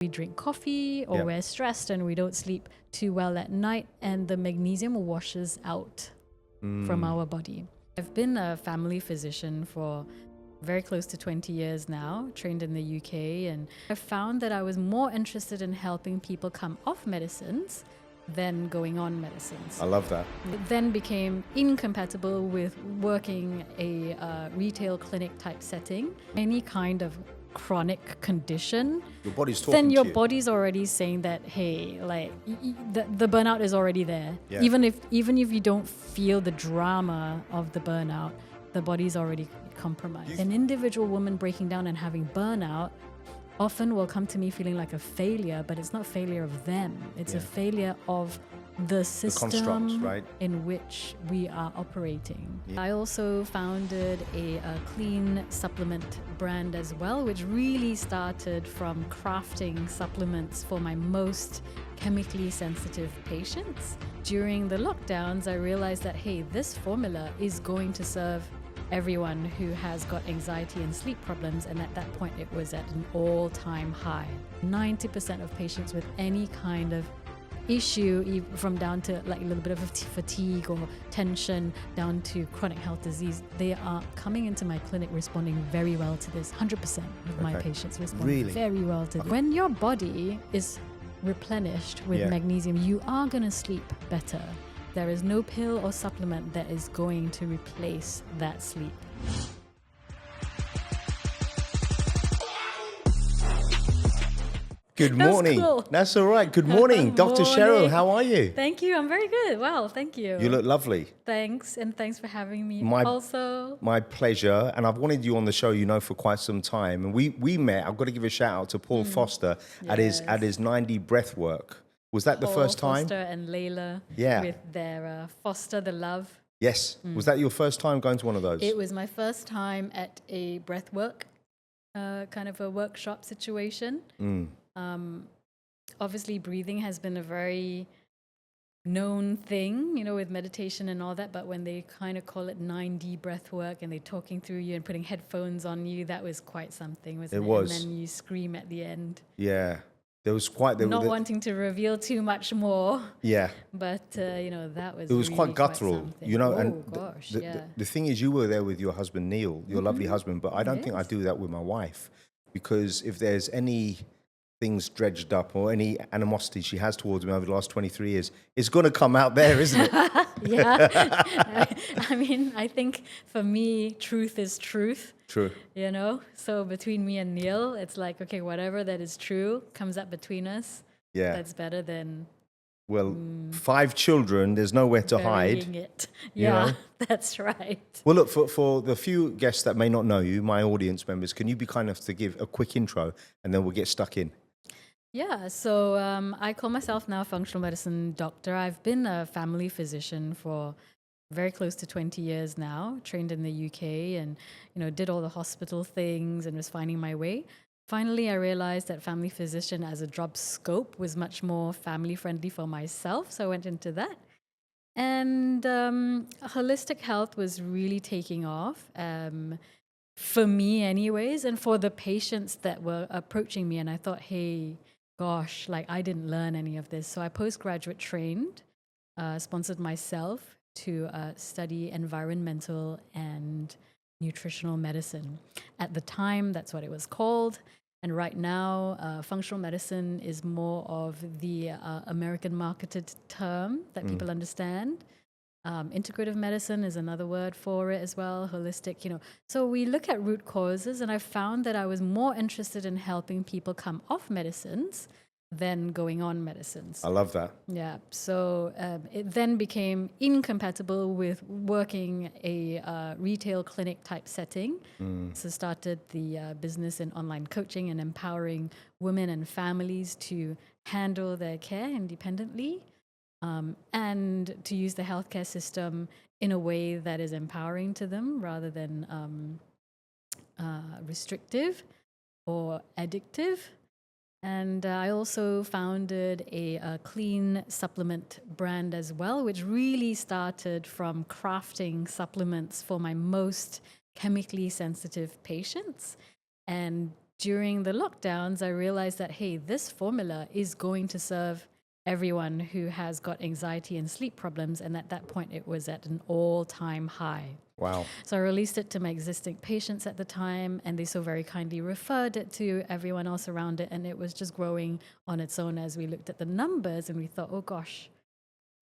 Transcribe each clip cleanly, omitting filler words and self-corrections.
We drink coffee or we're stressed and we don't sleep too well at night, and the magnesium washes out from our body. I've been a family physician for very close to 20 years now, trained in the UK, and I found that I was more interested in helping people come off medicines than going on medicines. I love that. It then became incompatible with working a retail clinic type setting. Any kind of chronic condition, Your body's talking then your to you. body's already saying that, hey, like the burnout is already there. Yeah. Even if you don't feel the drama of the burnout, the body's already compromised. An individual woman breaking down and having burnout often will come to me feeling like a failure, but it's not failure of them. It's a failure of the system constructs, right? in which we are operating. I also founded a clean supplement brand as well, which really started from crafting supplements for my most chemically sensitive patients. During the lockdowns, I realized that, hey, this formula is going to serve everyone who has got anxiety and sleep problems, and at that point it was at an all-time high. 90% of patients with any kind of issue, from down to like a little bit of fatigue or tension down to chronic health disease, they are coming into my clinic responding very well to this. 100% of my patients respond very well to this. When your body is replenished with magnesium, you are going to sleep better. There is no pill or supplement that is going to replace that sleep. Good morning. Cool. That's all right. Good morning, Dr. Cheryl. How are you? Thank you. I'm very good. Well, thank you. You look lovely. Thanks, and thanks for having me. My pleasure. And I've wanted you on the show, for quite some time. And we met. I've got to give a shout out to Paul Foster at his 90 breath work. Was that the first time? Foster and Layla with their Foster the Love. Yes. Was that your first time going to one of those? It was my first time at a breathwork kind of a workshop situation. Obviously, breathing has been a very known thing, with meditation and all that. But when they kind of call it 9D breath work and they're talking through you and putting headphones on you, that was quite something, wasn't it? It was. And then you scream at the end. Yeah. There was quite... Not wanting to reveal too much more. Yeah. But, that was It was really quite guttural, and the thing is, you were there with your husband, Neil, your lovely husband, but I don't think I do that with my wife, because if there's any things dredged up or any animosity she has towards me over the last 23 years, it's going to come out there, isn't it? Yeah. I mean, I think for me, truth is truth. True. So between me and Neil, it's like, okay, whatever that is true comes up between us. Yeah. That's better than... Well, 5 children, there's nowhere to hide. It. Yeah, that's right. Well, look, for the few guests that may not know you, my audience members, can you be kind enough to give a quick intro and then we'll get stuck in? Yeah, so I call myself now a functional medicine doctor. I've been a family physician for very close to 20 years now, trained in the UK and, did all the hospital things and was finding my way. Finally, I realized that family physician as a job scope was much more family friendly for myself. So I went into that. And holistic health was really taking off. For me anyways, and for the patients that were approaching me. And I thought, hey, gosh, I didn't learn any of this. So I postgraduate trained, sponsored myself to study environmental and nutritional medicine. At the time, that's what it was called. And right now, functional medicine is more of the American marketed term that people understand. Integrative medicine is another word for it as well, holistic, So we look at root causes, and I found that I was more interested in helping people come off medicines than going on medicines. I love that. Yeah. So it then became incompatible with working a retail clinic type setting. So started the business in online coaching and empowering women and families to handle their care independently. And to use the healthcare system in a way that is empowering to them rather than restrictive or addictive. And I also founded a clean supplement brand as well, which really started from crafting supplements for my most chemically sensitive patients and during the lockdowns, I realized that, hey, this formula is going to serve everyone who has got anxiety and sleep problems. And at that point, it was at an all-time high. Wow. So I released it to my existing patients at the time, and they so very kindly referred it to everyone else around it. And it was just growing on its own as we looked at the numbers, and we thought, oh gosh,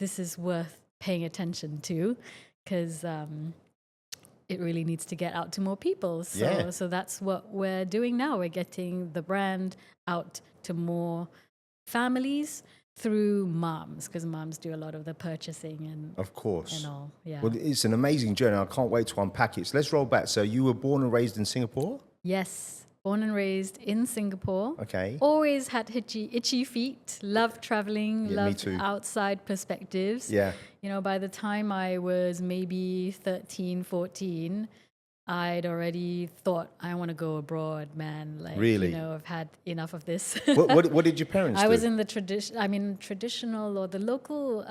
this is worth paying attention to, because it really needs to get out to more people. So that's what we're doing now. We're getting the brand out to more families through moms, because moms do a lot of the purchasing and of course. and all. Yeah. Well, it's an amazing journey. I can't wait to unpack it. So let's roll back. So you were born and raised in Singapore? Yes. Born and raised in Singapore. Okay. Always had itchy feet. Loved traveling. Yeah, me loved too. outside perspectives. Yeah. You know, by the time I was maybe 13, 14, I'd already thought, I want to go abroad, man. Like, Really? You know, I've had enough of this. What did your parents do? I was in the traditional or the local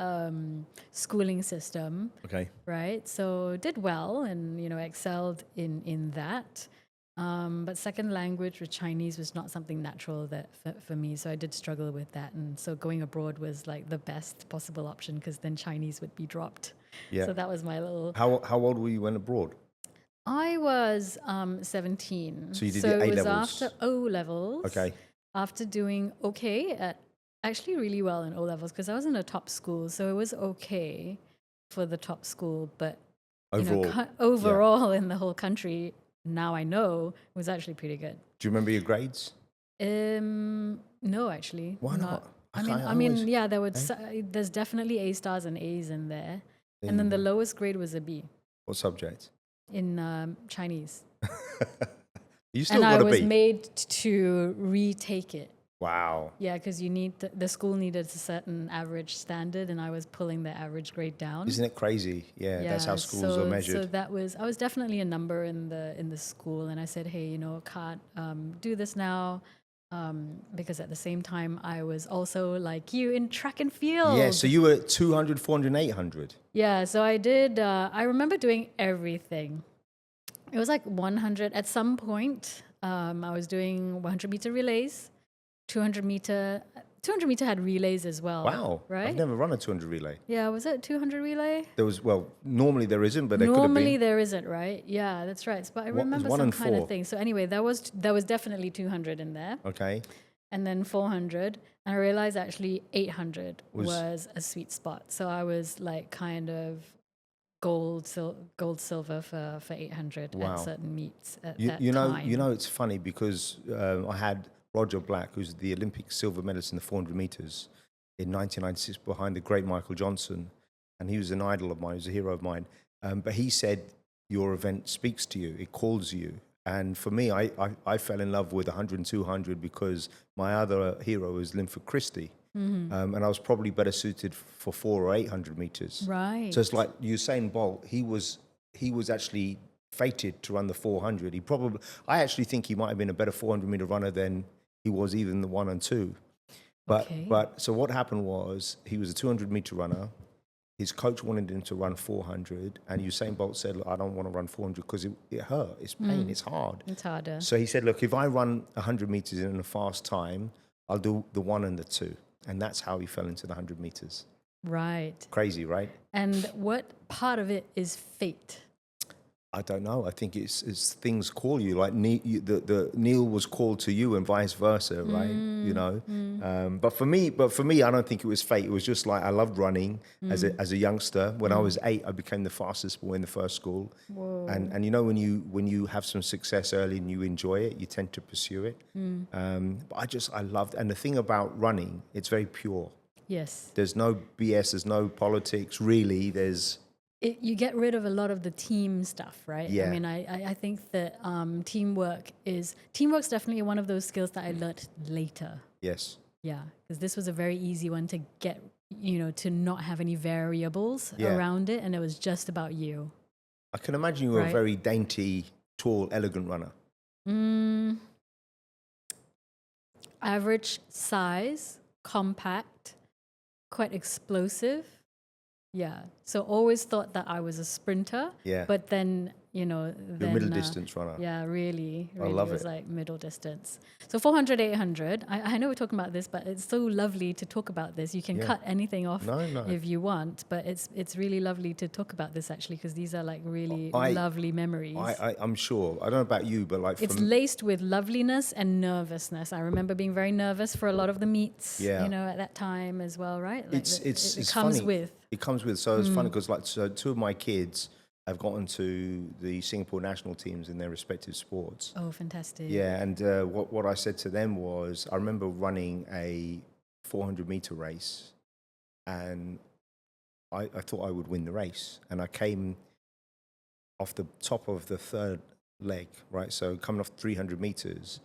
schooling system. Okay. Right. So did well and, you know, excelled in that. But second language with Chinese was not something natural that for me. So I did struggle with that. And so going abroad was like the best possible option, because then Chinese would be dropped. Yeah. So that was my little... How old were you when abroad? I was 17. So you did so your it was A-levels. after O-levels. Okay. After doing okay at... Actually really well in O-levels, because I was in a top school. So it was okay for the top school. But Overall. you know, overall in the whole country... Now I know it was actually pretty good. Do you remember your grades? No, actually. Why not? I mean, yeah, there's definitely A stars and A's in there. And then the lowest grade was a B. What subject? In Chinese. You still and got I a was B? made to retake it. Wow. Yeah, because you need the school needed a certain average standard, and I was pulling the average grade down. Isn't it crazy? Yeah, that's how schools are measured. So I was definitely a number in the school, and I said, hey, you know, can't do this now, because at the same time I was also like you in track and field. Yeah, so you were 200, 400, 800. Yeah, so I did. I remember doing everything. It was like 100 at some point. I was doing 100-meter relays. 200-meter had relays as well. Wow. Right? I've never run a 200 relay. Yeah, was it 200 relay? There was, normally there isn't, but there could have been. Normally there isn't, right? Yeah, that's right. But I remember some kind of thing. So anyway, there was definitely 200 in there. Okay. And then 400. And I realized actually 800 was a sweet spot. So I was like kind of gold, silver for 800 at certain meets at that time. You know, it's funny because I had Roger Black, who's the Olympic silver medalist in the 400 meters in 1996 behind the great Michael Johnson. And he was an idol of mine, he was a hero of mine. But he said, your event speaks to you, it calls you. And for me, I fell in love with 100 and 200 because my other hero was Linford Christie. Mm-hmm. And I was probably better suited for 400 or 800 meters. Right. So it's like Usain Bolt, he was actually fated to run the 400. I actually think he might have been a better 400 meter runner than he was even the 1 and 2. But so what happened was he was a 200 meter runner. His coach wanted him to run 400, and Usain Bolt said, look, I don't want to run 400 because it hurt, it's pain, it's hard. It's harder. So he said, look, if I run 100 meters in a fast time, I'll do the 1 and the 2. And that's how he fell into the 100 meters. Right. Crazy, right? And what part of it is fate? I don't know. I think it's things call you. Like Neil was called to you, and vice versa, right? You know. But for me, I don't think it was fate. It was just like I loved running as a youngster. When I was 8, I became the fastest boy in the first school. Whoa. And you know, when you have some success early and you enjoy it, you tend to pursue it. But I loved. And the thing about running, it's very pure. Yes. There's no BS. There's no politics. Really, you get rid of a lot of the team stuff, right? Yeah. I mean, I think that teamwork's definitely one of those skills that I learnt later. Yes. Yeah, because this was a very easy one to get, you know, to not have any variables around it, and it was just about you. I can imagine you were a very dainty, tall, elegant runner. Average size, compact, quite explosive. Yeah. So always thought that I was a sprinter. Yeah. But then, You're a middle distance runner. Yeah, really I love was it. like middle distance. So 400, 800. I know we're talking about this, but it's so lovely to talk about this. You can cut anything off No. if you want, but it's really lovely to talk about this actually, because these are like really lovely memories. I'm sure. I don't know about you, but like it's laced with loveliness and nervousness. I remember being very nervous for a lot of the meets, at that time as well, right? Like it comes funny. with. It comes with. So it's funny because so two of my kids have gotten to the Singapore national teams in their respective sports. Oh, fantastic. Yeah, and what I said to them was, I remember running a 400-meter race, and I thought I would win the race. And I came off the top of the third leg, right? So coming off 300 meters,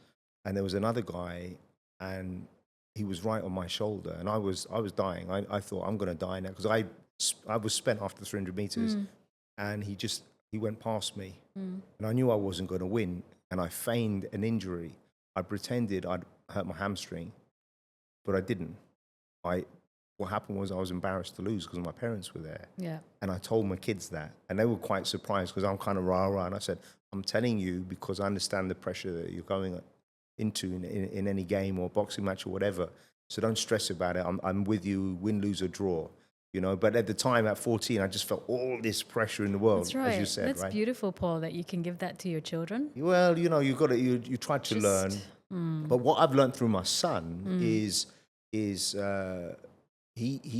and there was another guy, and he was right on my shoulder, and I was dying. I thought, I'm going to die now, because I was spent after 300 meters. And he went past me, and I knew I wasn't going to win, and I feigned an injury. I pretended I'd hurt my hamstring, but I didn't. What happened was I was embarrassed to lose because my parents were there. Yeah. And I told my kids that, and they were quite surprised because I'm kind of rah-rah, and I said, I'm telling you because I understand the pressure that you're going into in any game or boxing match or whatever, so don't stress about it. I'm with you, win, lose, or draw. But at the time, at 14, I just felt all this pressure in the world, That's right. as you said, That's beautiful, Paul, that you can give that to your children. Well, you try to learn. But what I've learned through my son is he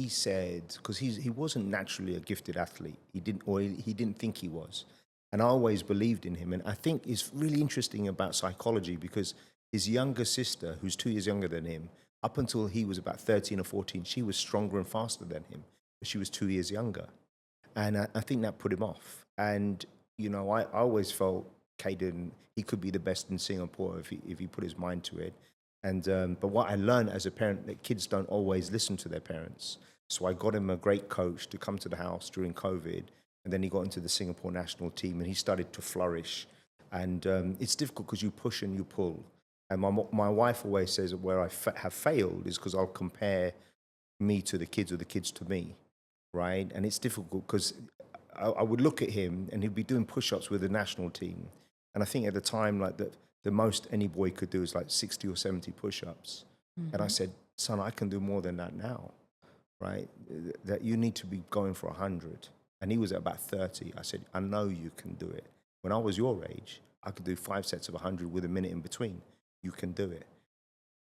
said, because he wasn't naturally a gifted athlete. He didn't think he was. And I always believed in him. And I think it's really interesting about psychology, because his younger sister, who's 2 years younger than him, up until he was about 13 or 14, she was stronger and faster than him. She was 2 years younger. And I think that put him off. And, I always felt Caden, he could be the best in Singapore if he put his mind to it. And but what I learned as a parent, that kids don't always listen to their parents. So I got him a great coach to come to the house during COVID. And then he got into the Singapore national team, and he started to flourish. And it's difficult because you push and you pull. And my wife always says that where I have failed is because I'll compare me to the kids or the kids to me. Right? And it's difficult because I would look at him and he'd be doing push-ups with the national team. And I think at the time, like the most any boy could do is like 60 or 70 push-ups. And I said, son, I can do more than that now, right? That you need to be going for 100. And he was at about 30. I said, I know you can do it. When I was your age, I could do 5 sets of 100 with a minute in between. You can do it.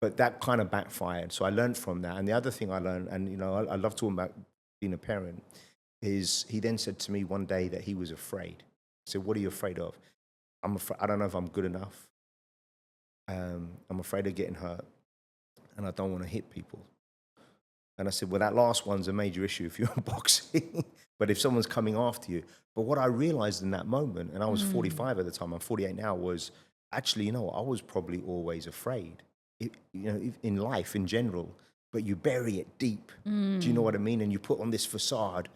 But that kind of backfired. So I learned from that. And the other thing I learned, and I love talking about being a parent, is he then said to me one day that he was afraid. I said, what are you afraid of? I don't know if I'm good enough. I'm afraid of getting hurt, and I don't want to hit people. And I said, well, that last one's a major issue if you're boxing, but if someone's coming after you. But what I realized in that moment, and I was 45 at the time, I'm 48 now, was actually, I was probably always afraid, in life in general. But you bury it deep. Do you know what I mean? And you put on this facade,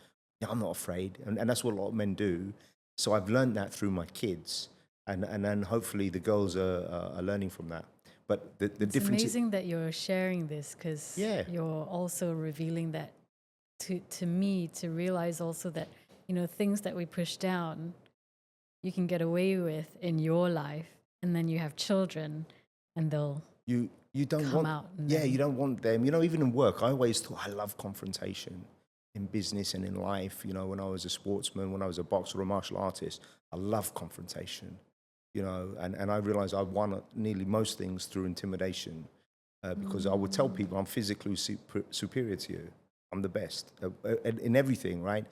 I'm not afraid. And that's what a lot of men do. So I've learned that through my kids. And then hopefully the girls are learning from that. But the difference... It's amazing that you're sharing this, because you're also revealing that to me, to realize also that, things that we push down, you can get away with in your life. And then you have children, and they'll... You don't want, you don't want them. Even in work, I always thought I love confrontation in business and in life. When I was a sportsman, when I was a boxer or a martial artist, I love confrontation. And I realized I won nearly most things through intimidation, because I would tell people I'm physically superior to you. I'm the best in everything, right?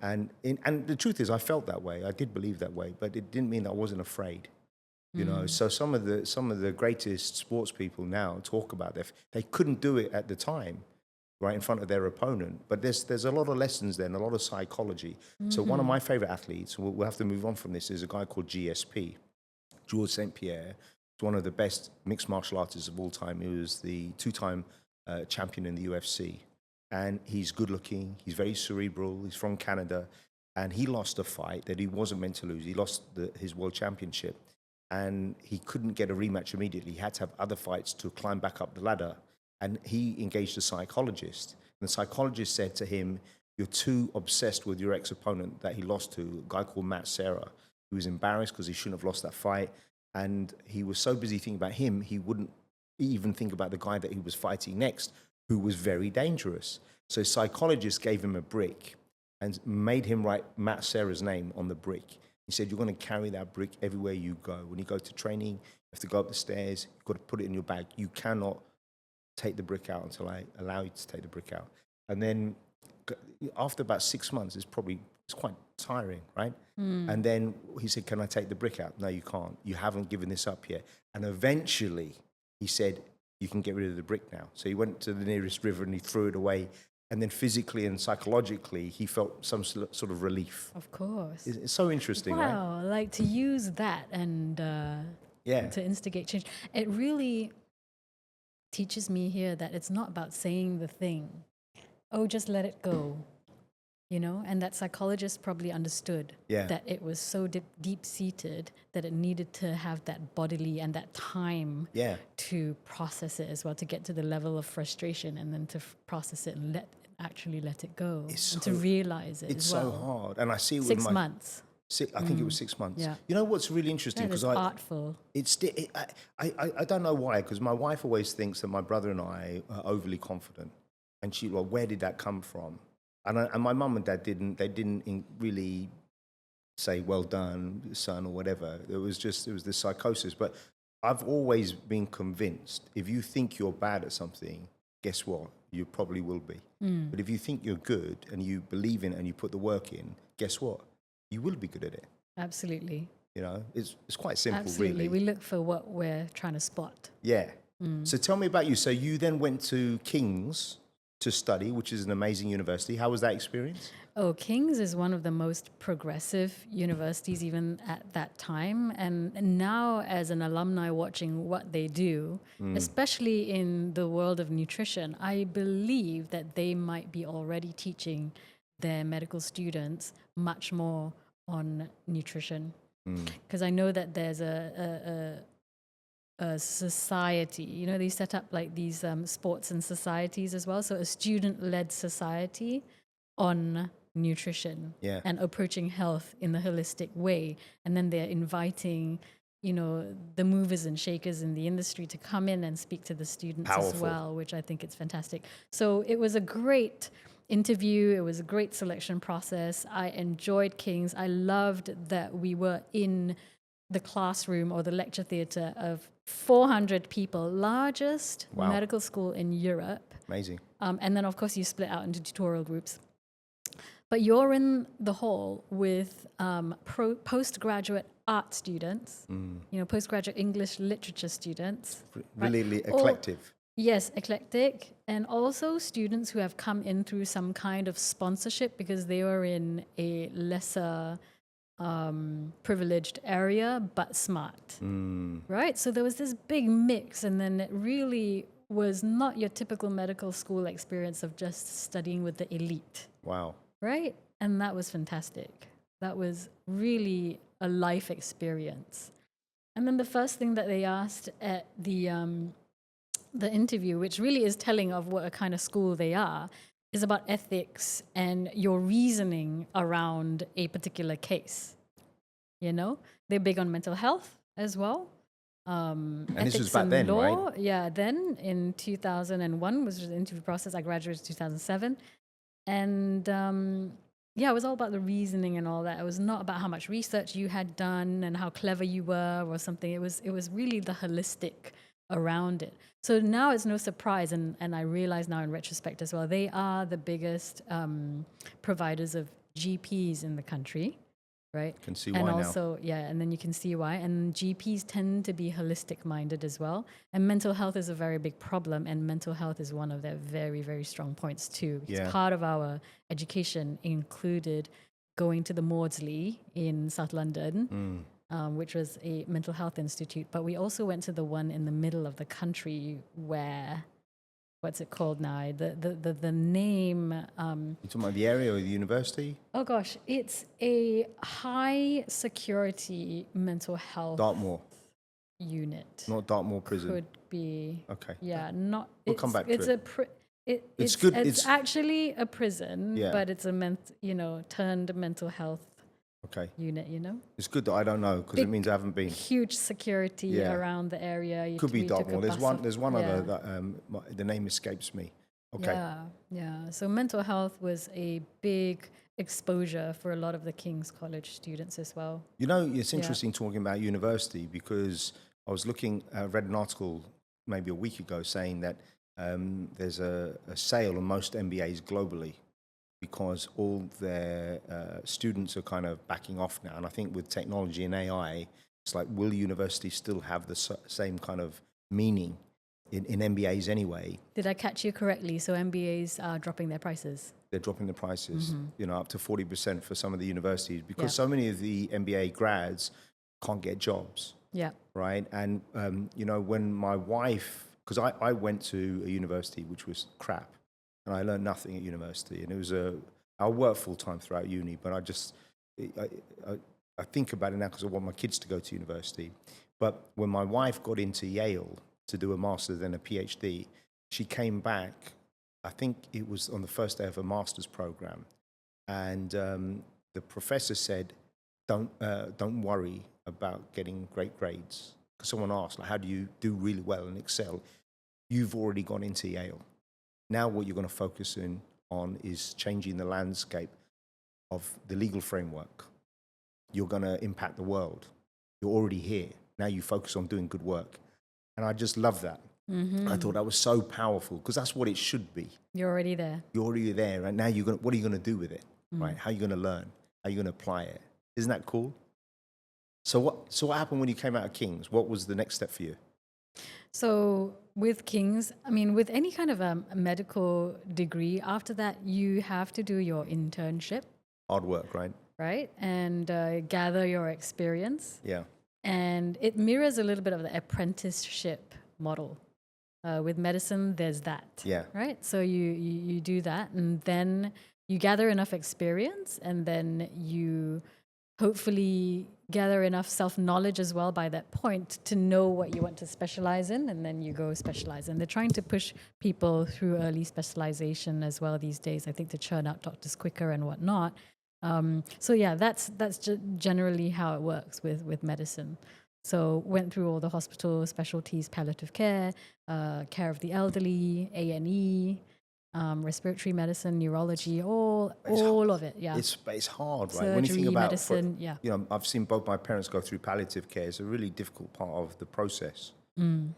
And the truth is, I felt that way. I did believe that way, but it didn't mean I wasn't afraid. So some of the greatest sports people now talk about they couldn't do it at the time, right, in front of their opponent. But there's a lot of lessons there and a lot of psychology. So one of my favorite athletes, we'll have to move on from this, is a guy called GSP, Georges St. Pierre. He's one of the best mixed martial artists of all time. He was the 2-time champion in the UFC. And he's good looking, he's very cerebral, he's from Canada, and he lost a fight that he wasn't meant to lose. He lost his world championship. And he couldn't get a rematch immediately. He had to have other fights to climb back up the ladder. And he engaged a psychologist. And the psychologist said to him, you're too obsessed with your ex-opponent that he lost to, a guy called Matt Serra. He was embarrassed because he shouldn't have lost that fight. And he was so busy thinking about him, he wouldn't even think about the guy that he was fighting next, who was very dangerous. So psychologists gave him a brick and made him write Matt Serra's name on the brick. He said, you're going to carry that brick everywhere you go. When you go to training, you have to go up the stairs, you've got to put it in your bag. You cannot take the brick out until I allow you to take the brick out. And then after about 6 months, it's quite tiring, right? And then he said, can I take the brick out? No, you can't. You haven't given this up yet. And eventually he said, you can get rid of the brick now. So he went to the nearest river and he threw it away. And then physically and psychologically, he felt some sort of relief. Of course. It's so interesting, right? Wow, like to use that and to instigate change. It really teaches me here that it's not about saying the thing. Oh, just let it go. You know, and that psychologists probably understood that it was so deep-seated that it needed to have that bodily and that time to process it as well, to get to the level of frustration and then to process it and actually let it go and to realize it as well. It's so hard. And I see it with 6 months. I think it was 6 months. Yeah. You know what's really interesting? Because artful. I don't know why, because my wife always thinks that my brother and I are overly confident. And she, well, where did that come from? And my mum and dad didn't really say, well done, son, or whatever. It was this psychosis. But I've always been convinced, if you think you're bad at something, guess what? You probably will be. But if you think you're good and you believe in it and you put the work in, guess what? You will be good at it. Absolutely. You know, it's quite simple, Absolutely. really. We look for what we're trying to spot. Yeah. So tell me about you. So you then went to King's to study, which is an amazing university. How was that experience? Oh, King's is one of the most progressive universities even at that time. And now as an alumni watching what they do, especially in the world of nutrition, I believe that they might be already teaching their medical students much more on nutrition. Because I know that there's a society, you know, they set up like these sports and societies as well. So a student-led society on nutrition and approaching health in a holistic way. And then they're inviting, you know, the movers and shakers in the industry to come in and speak to the students as well, which I think is fantastic. So it was a great interview. It was a great selection process. I enjoyed King's. I loved that we were in the classroom or the lecture theatre of 400 people, largest medical school in Europe. Amazing. And then, of course, you split out into tutorial groups. But you're in the hall with postgraduate art students, you know, postgraduate English literature students. Really eclectic. Yes, eclectic. And also students who have come in through some kind of sponsorship because they were in a lesser privileged area, but smart, right? So there was this big mix, and then it really was not your typical medical school experience of just studying with the elite. Wow. Right? And that was fantastic. That was really a life experience. And then the first thing that they asked at the interview, which really is telling of what a kind of school they are, is about ethics and your reasoning around a particular case. You know, they're big on mental health as well. And this was back then, right? Yeah, then in 2001 was the interview process. I graduated in 2007. And it was all about the reasoning and all that. It was not about how much research you had done and how clever you were or something. It was really the holistic around it. So now it's no surprise, and I realize now in retrospect as well, they are the biggest providers of GPs in the country, right? Can see and why also, now. and then you can see why. And GPs tend to be holistic minded as well. And mental health is a very big problem, and mental health is one of their very, very strong points too. Because part of our education included going to the Maudsley in South London, which was a mental health institute. But we also went to the one in the middle of the country where, what's it called now? The name... You're talking about the area or the university? Oh gosh, it's a high security mental health unit. Not Dartmoor Prison. Could be. Okay. Yeah, not... We'll come back to it. It's good. It's actually a prison, Yeah. but it's a turned mental health Okay. unit, you know? It's good that I don't know because it means I haven't been. Huge security Yeah. around the area. Could be we took a Dartmoor. bus off- There's one yeah. other that the name escapes me. Okay. Yeah. So mental health was a big exposure for a lot of the King's College students as well. You know, it's interesting talking about university because I was read an article maybe a week ago saying that there's a sale on most MBAs globally because all their students are kind of backing off now. And I think with technology and AI, it's like, will universities still have the same kind of meaning in MBAs anyway? Did I catch you correctly? So MBAs are dropping their prices. They're dropping the prices, up to 40% for some of the universities because Yeah. so many of the MBA grads can't get jobs. Yeah. Right. And, when my wife, because I went to a university which was crap and I learned nothing at university. And it was I worked full time throughout uni, but I think about it now because I want my kids to go to university. But when my wife got into Yale to do a master's and a PhD, she came back, I think it was on the first day of a master's program. And the professor said, don't worry about getting great grades. Because someone asked, like, how do you do really well and excel? You've already gone into Yale. Now what you're going to focus on is changing the landscape of the legal framework. You're going to impact the world. You're already here. Now you focus on doing good work. And I just love that. I thought that was so powerful because that's what it should be. You're already there. You're already there. And now what are you going to do with it? Right? How are you going to learn? How are you going to apply it? Isn't that cool? So what happened when you came out of King's? What was the next step for you? So with King's, I mean, with any kind of a medical degree, after that, you have to do your internship. Hard work, right? Right? And gather your experience. Yeah. And it mirrors a little bit of the apprenticeship model. With medicine, there's that. Yeah. Right? So you do that, and then you gather enough experience, and then you hopefully gather enough self-knowledge as well by that point to know what you want to specialize in, and then you go specialize. And they're trying to push people through early specialization as well these days, I think, to churn out doctors quicker and whatnot. So yeah, that's generally how it works with medicine. So went through all the hospital specialties, palliative care, care of the elderly, A&E, respiratory medicine, neurology, all of it. Yeah, it's hard, right? Surgery, when you think about medicine, I've seen both my parents go through palliative care. It's a really difficult part of the process.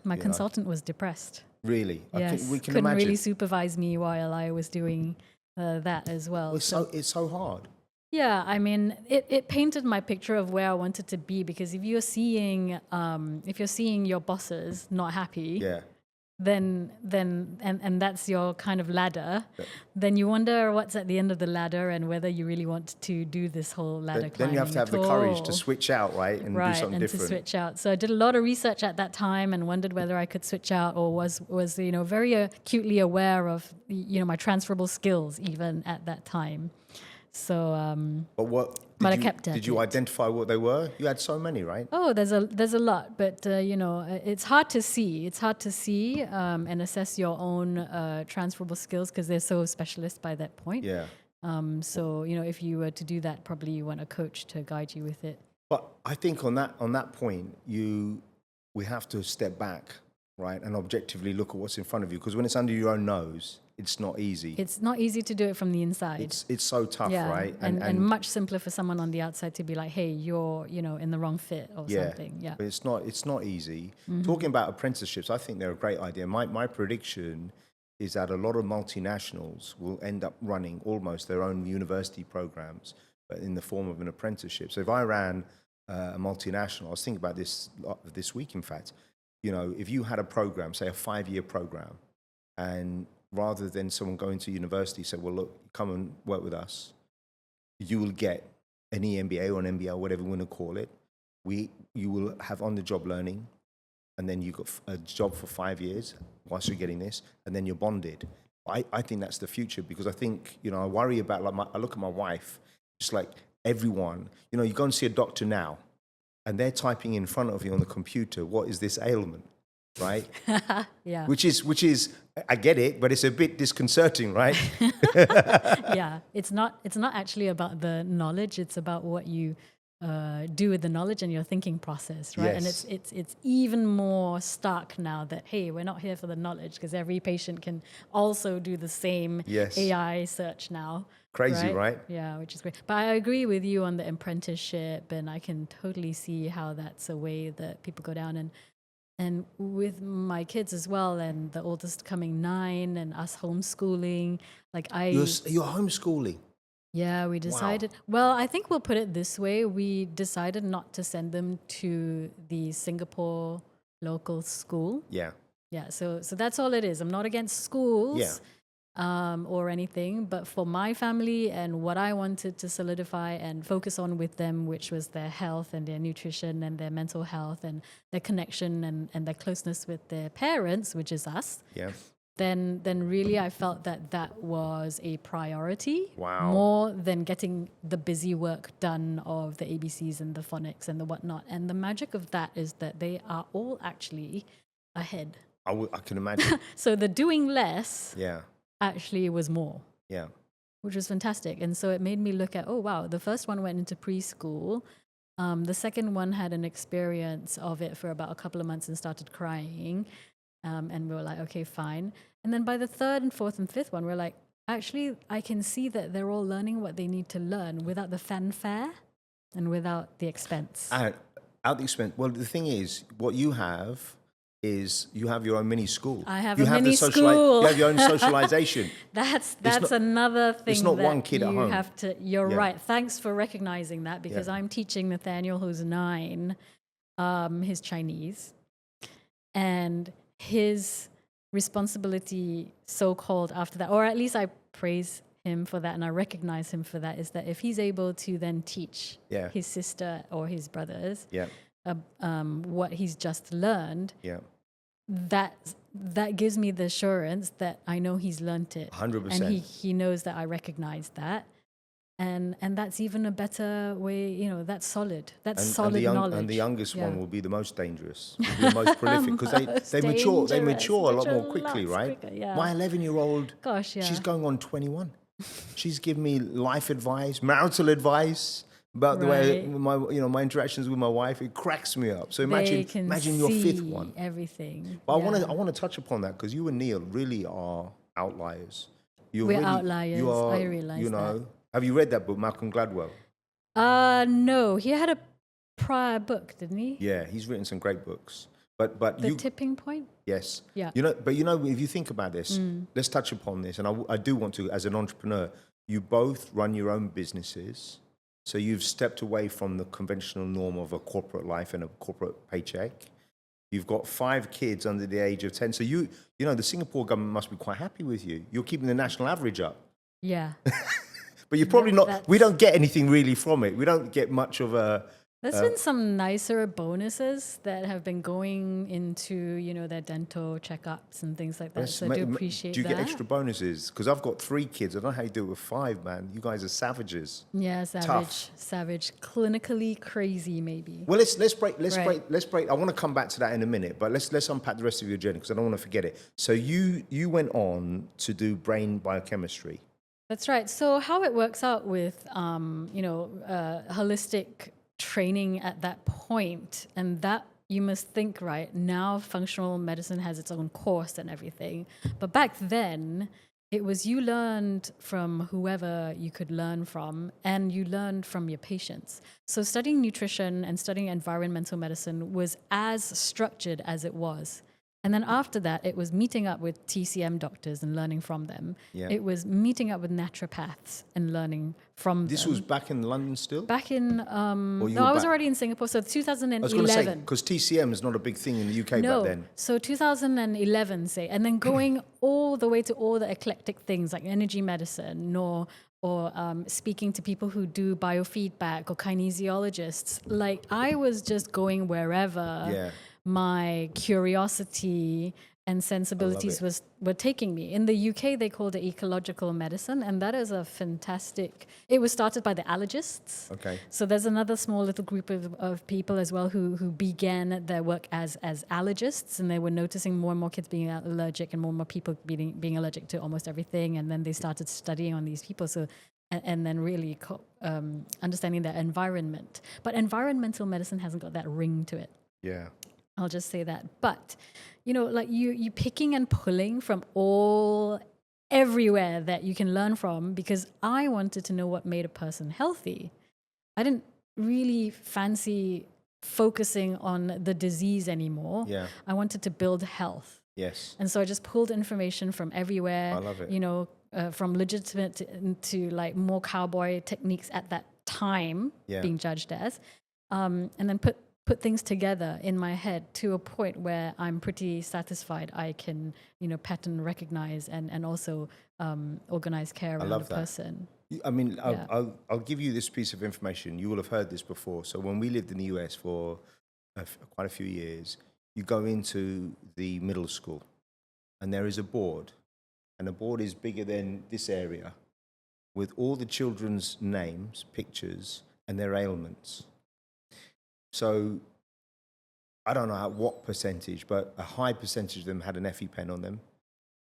My consultant was depressed. Really? Yes, we can couldn't imagine. really supervise me while I was doing that as well. Well, it's so hard. Yeah, I mean, it painted my picture of where I wanted to be, because if you're seeing your bosses not happy, then that's your kind of ladder, then you wonder what's at the end of the ladder and whether you really want to do this whole ladder climbing. Then you have to have the courage to switch out, right, and do something different. To switch out. So I did a lot of research at that time and wondered whether I could switch out, or was very acutely aware of my transferable skills even at that time. So, I kept at Did you identify what they were? You had so many, right? Oh, there's a lot, but it's hard to see. It's hard to see and assess your own transferable skills because they're so specialist by that point. Yeah. So if you were to do that, probably you want a coach to guide you with it. But I think on that point, we have to step back, right, and objectively look at what's in front of you, because when it's under your own nose, it's not easy. It's not easy to do it from the inside. It's so tough, right? And much simpler for someone on the outside to be like, hey, you're in the wrong fit or something. Yeah. But it's not easy. Talking about apprenticeships, I think they're a great idea. My prediction is that a lot of multinationals will end up running almost their own university programs, but in the form of an apprenticeship. So if I ran a multinational, I was thinking about this week, in fact, if you had a program, say a 5-year program, and rather than someone going to university say, well, look, come and work with us, you will get an EMBA or an MBA, whatever you want to call it. You will have on-the-job learning, and then you got a job for 5 years whilst you're getting this, and then you're bonded. I think that's the future, because I think, I worry about, I look at my wife, just like everyone, you go and see a doctor now, and they're typing in front of you on the computer, what is this ailment? right? Yeah. Which is, I get it, but it's a bit disconcerting, right? Yeah. It's not actually about the knowledge. It's about what you do with the knowledge and your thinking process, right? Yes. And it's even more stark now that, hey, we're not here for the knowledge, because every patient can also do the same Yes. AI search now. Crazy, right? Yeah, which is great. But I agree with you on the apprenticeship, and I can totally see how that's a way that people go down. And with my kids as well, and the oldest coming 9, and us homeschooling, You're homeschooling. yeah, we decided. Well, I think we'll put it this way: we decided not to send them to the Singapore local school. Yeah. Yeah, so that's all it is. I'm not against schools, or anything, but for my family and what I wanted to solidify and focus on with them, which was their health and their nutrition and their mental health and their connection and their closeness with their parents, which is us. Yeah. Then really I felt that was a priority. Wow. More than getting the busy work done of the ABCs and the phonics and the whatnot. And the magic of that is that they are all actually ahead. I can imagine. So the doing less Yeah. actually was more, Yeah. which was fantastic. And so it made me look at, oh, wow, the first one went into preschool. The second one had an experience of it for about a couple of months and started crying. And we were like, okay, fine. And then by the third and fourth and fifth one, we're like, actually, I can see that they're all learning what they need to learn without the fanfare and without the expense. Out the expense. Well, the thing is, what you have is you have your own mini school. I have you a have mini the school. You have your own socialization. That's not- another thing. it's not that one kid at you home. have to. You're Yeah. right. Thanks for recognizing that, because Yeah. I'm teaching Nathaniel, who's 9, his Chinese, and his responsibility, so-called, after that, or at least I praise him for that and I recognize him for that, is that if he's able to then teach Yeah. his sister or his brothers Yeah. what he's just learned, Yeah. that gives me the assurance that I know he's learnt it. 100%. And he knows that I recognize that. And that's even a better way, that's solid. That's solid knowledge. And the youngest Yeah. one will be the most dangerous, will be the most prolific, because they mature dangerous, a lot more mature quickly, lots right? quicker, yeah. My 11-year-old, Gosh, yeah. she's going on 21. She's giving me life advice, marital advice about the way Right. my interactions with my wife. It cracks me up. So They can imagine your fifth see one. everything. But Yeah. I want to touch upon that, because you and Neil really are outliers. We're outliers. I realize that. Have you read that book, Malcolm Gladwell? No, he had a prior book, didn't he? Yeah, he's written some great books. But The Tipping Point? yes. Yeah. If you think about this, let's touch upon this. And I do want to, as an entrepreneur, you both run your own businesses. So you've stepped away from the conventional norm of a corporate life and a corporate paycheck. You've got 5 kids under the age of 10. So the Singapore government must be quite happy with you. You're keeping the national average up. Yeah. But you're probably not, we don't get anything really from it. We don't get much of a... There's been some nicer bonuses that have been going into, their dental checkups and things like that. So I do appreciate that. Do you get extra bonuses? Because I've got 3 kids. I don't know how you do it with 5, man. You guys are savages. Yeah, savage, clinically crazy, maybe. Well, let's break. I want to come back to that in a minute, but let's unpack the rest of your journey, because I don't want to forget it. So you went on to do brain biochemistry. That's right. So how it works out with, holistic training at that point, and that you must think, right, now functional medicine has its own course and everything. But back then, it was you learned from whoever you could learn from, and you learned from your patients. So studying nutrition and studying environmental medicine was as structured as it was. And then after that, it was meeting up with TCM doctors and learning from them. Yeah. It was meeting up with naturopaths and learning from them. This was back in London still? Back in, I was already in Singapore, so 2011. I was going to say, because TCM is not a big thing in the UK back then. So 2011, say, and then going all the way to all the eclectic things like energy medicine or speaking to people who do biofeedback or kinesiologists. Like I was just going wherever my curiosity and sensibilities were taking me. In the UK, they called it ecological medicine, and that is a fantastic. It was started by the allergists. Okay. So there's another small little group of people as well who began their work as allergists, and they were noticing more and more kids being allergic and more people being allergic to almost everything, and then they started studying on these people. So. And then really understanding their environment. But environmental medicine hasn't got that ring to it. Yeah. I'll just say that. But, like you picking and pulling from everywhere that you can learn from, because I wanted to know what made a person healthy. I didn't really fancy focusing on the disease anymore. Yeah. I wanted to build health. Yes. And so I just pulled information from everywhere. I love it. From legitimate to like more cowboy techniques at that time being judged as, and then put things together in my head to a point where I'm pretty satisfied I can, pattern recognize and also organize care around a person. I mean, I'll give you this piece of information. You will have heard this before. So when we lived in the US for quite a few years, you go into the middle school and there is a board. And the board is bigger than this area with all the children's names, pictures, and their ailments. So I don't know what percentage, but a high percentage of them had an EpiPen on them.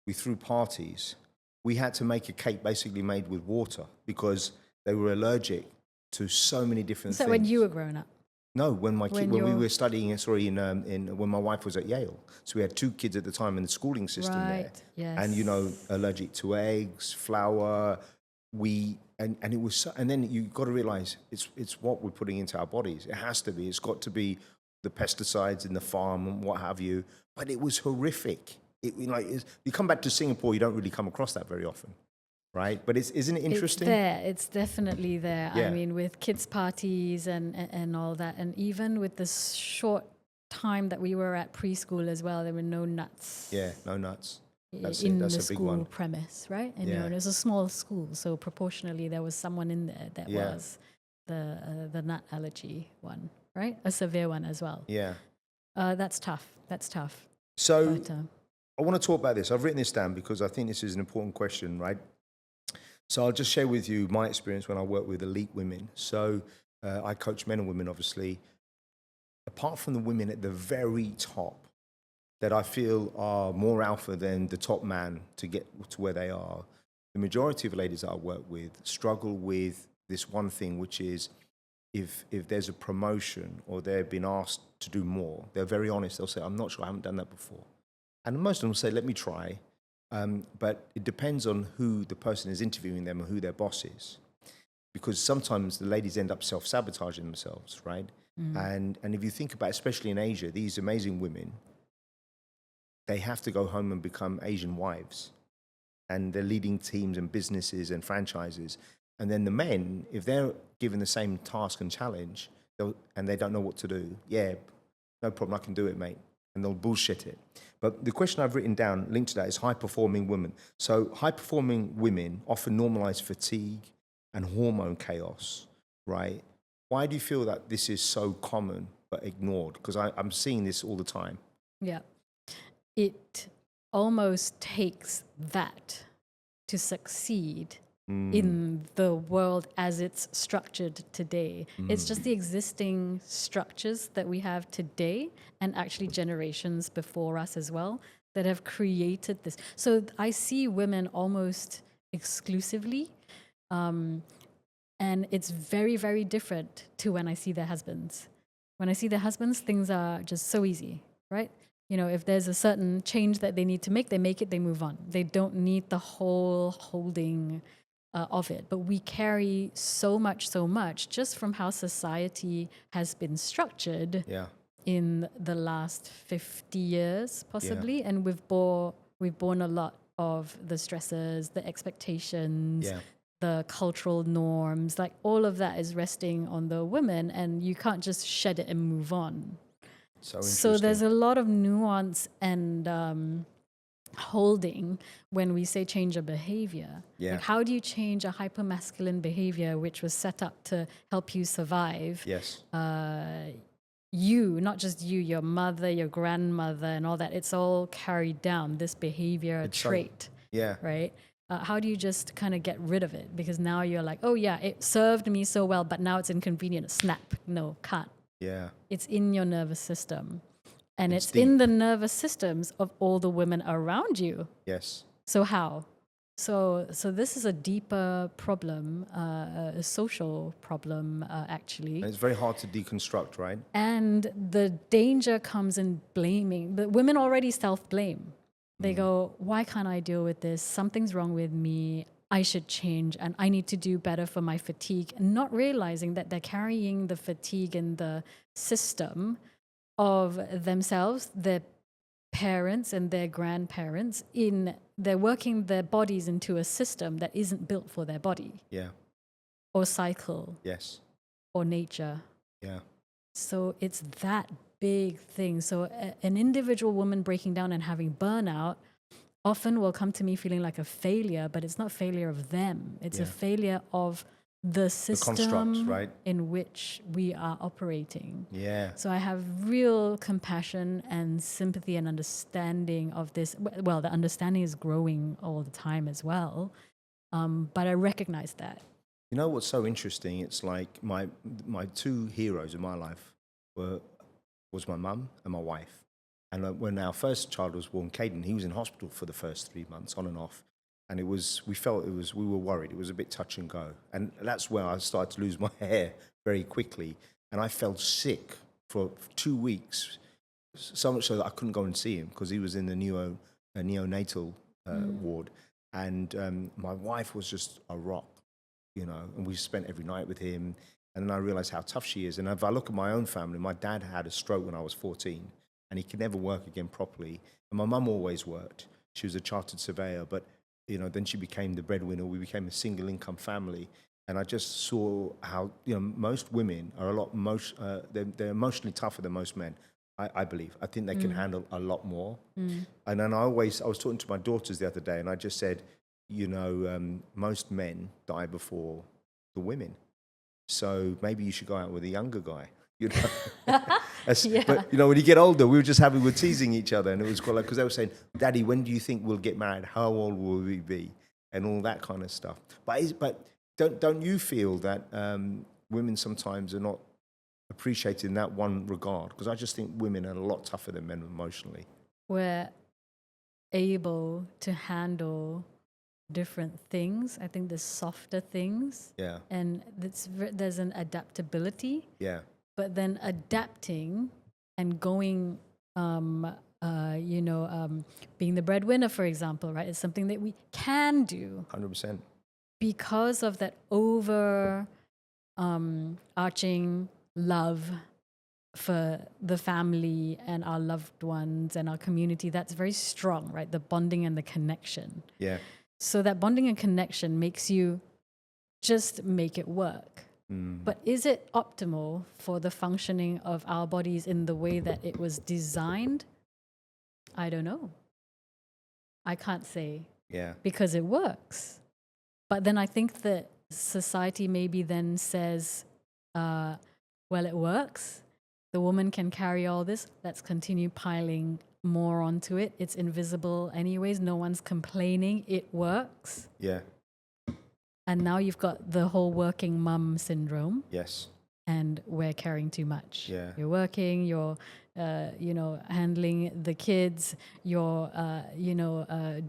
We threw parties. We had to make a cake basically made with water because they were allergic to so many different things. So when you were growing up? No, when we were studying, when my wife was at Yale. So we had 2 kids at the time in the schooling system there. Yes. And, allergic to eggs, flour, and it was, and then you got to realize it's what we're putting into our bodies. It has to be. It's got to be the pesticides in the farm and what have you. But it was horrific. You come back to Singapore, you don't really come across that very often. Right, but isn't it interesting? It's definitely there. Yeah. I mean, with kids' parties and all that, and even with the short time that we were at preschool as well, there were no nuts. Yeah, no nuts. That's in That's the a big school one. premise, right? And it was a small school, so proportionally there was someone in there that was the nut allergy one, right? A severe one as well. Yeah, that's tough. So but, I want to talk about this. I've written this down because I think this is an important question, right? So I'll just share with you my experience when I work with elite women. So I coach men and women, obviously. Apart from the women at the very top that I feel are more alpha than the top man to get to where they are, the majority of ladies that I work with struggle with this one thing, which is if there's a promotion or they've been asked to do more, they're very honest. They'll say, I'm not sure, I haven't done that before. And most of them will say, let me try. But it depends on who the person is interviewing them and who their boss is. Because sometimes the ladies end up self-sabotaging themselves, right? And if you think about, especially in Asia, these amazing women, they have to go home and become Asian wives. And they're leading teams and businesses and franchises. And then the men, if they're given the same task and challenge, and they don't know what to do, no problem, I can do it, mate. And they'll bullshit it. But the question I've written down linked to that is high-performing women. So high-performing women often normalize fatigue and hormone chaos, right? Why do you feel that this is so common but ignored? Because I'm seeing this all the time. Yeah. It almost takes that to succeed in the world as it's structured today. It's just the existing structures that we have today and actually generations before us as well that have created this. So I see women almost exclusively, and it's very, very different to when I see their husbands. When I see their husbands, things are just so easy, right? If there's a certain change that they need to make, they make it, they move on. They don't need the whole holding of it. But we carry so much just from how society has been structured in the last 50 years, possibly. And we've borne a lot of the stresses, the expectations, the cultural norms, like all of that is resting on the women, and you can't just shed it and move on. So there's a lot of nuance and holding when we say change a behavior. Like, how do you change a hypermasculine behavior which was set up to help you survive? you, not just you, your mother, your grandmother, and all that, it's all carried down, this behavior trait, yeah. right? How do you just kind of get rid of it? Because now you're like, oh yeah, it served me so well, but now it's inconvenient. Snap. No, can't. Yeah. It's in your nervous system. And it's deep. in the nervous systems of all the women around you. Yes. So how? So this is a deeper problem, a social problem, actually. And it's very hard to deconstruct, right? And the danger comes in blaming. The women already self-blame. They go, why can't I deal with this? Something's wrong with me. I should change and I need to do better for my fatigue. And not realizing that they're carrying the fatigue in the system of themselves, their parents and their grandparents. They're working their bodies into a system that isn't built for their body. Yeah. Or cycle. Yes. Or nature. Yeah. So it's that big thing. So an individual woman breaking down and having burnout often will come to me feeling like a failure, but it's not failure of them. It's a failure of the system right? in which we are operating. Yeah. So I have real compassion and sympathy and understanding of this. Well, the understanding is growing all the time as well. But I recognize that. You know what's so interesting? It's like my two heroes in my life was my mum and my wife. And when our first child was born, Caden, he was in hospital for the first 3 months, on and off. And we were worried. It was a bit touch and go. And that's where I started to lose my hair very quickly. And I felt sick for 2 weeks, so much so that I couldn't go and see him because he was in the neonatal ward. And my wife was just a rock, and we spent every night with him. And then I realized how tough she is. And if I look at my own family, my dad had a stroke when I was 14 and he could never work again properly. And my mum always worked. She was a chartered surveyor, but then she became the breadwinner. We became a single income family. And I just saw how, most women are they're emotionally tougher than most men, I believe. I think they can handle a lot more. And then I was talking to my daughters the other day and I just said, most men die before the women. So maybe you should go out with a younger guy. But when you get older, we were teasing each other, and it was quite like, because they were saying, "Daddy, when do you think we'll get married? How old will we be?" And all that kind of stuff. But don't you feel that women sometimes are not appreciated in that one regard? Because I just think women are a lot tougher than men emotionally. We're able to handle different things. I think there's softer things. Yeah. And there's an adaptability. Yeah. But then adapting and going, being the breadwinner, for example, right, is something that we can do. 100%. Because of that arching love for the family and our loved ones and our community, that's very strong, right? The bonding and the connection. Yeah. So that bonding and connection makes you just make it work. But is it optimal for the functioning of our bodies in the way that it was designed? I don't know. I can't say. Yeah. Because it works. But then I think that society maybe then says, well, it works. The woman can carry all this. Let's continue piling more onto it. It's invisible anyways. No one's complaining. It works. Yeah. And now you've got the whole working mum syndrome. Yes. And we're carrying too much. Yeah. You're working, you're, handling the kids, you're,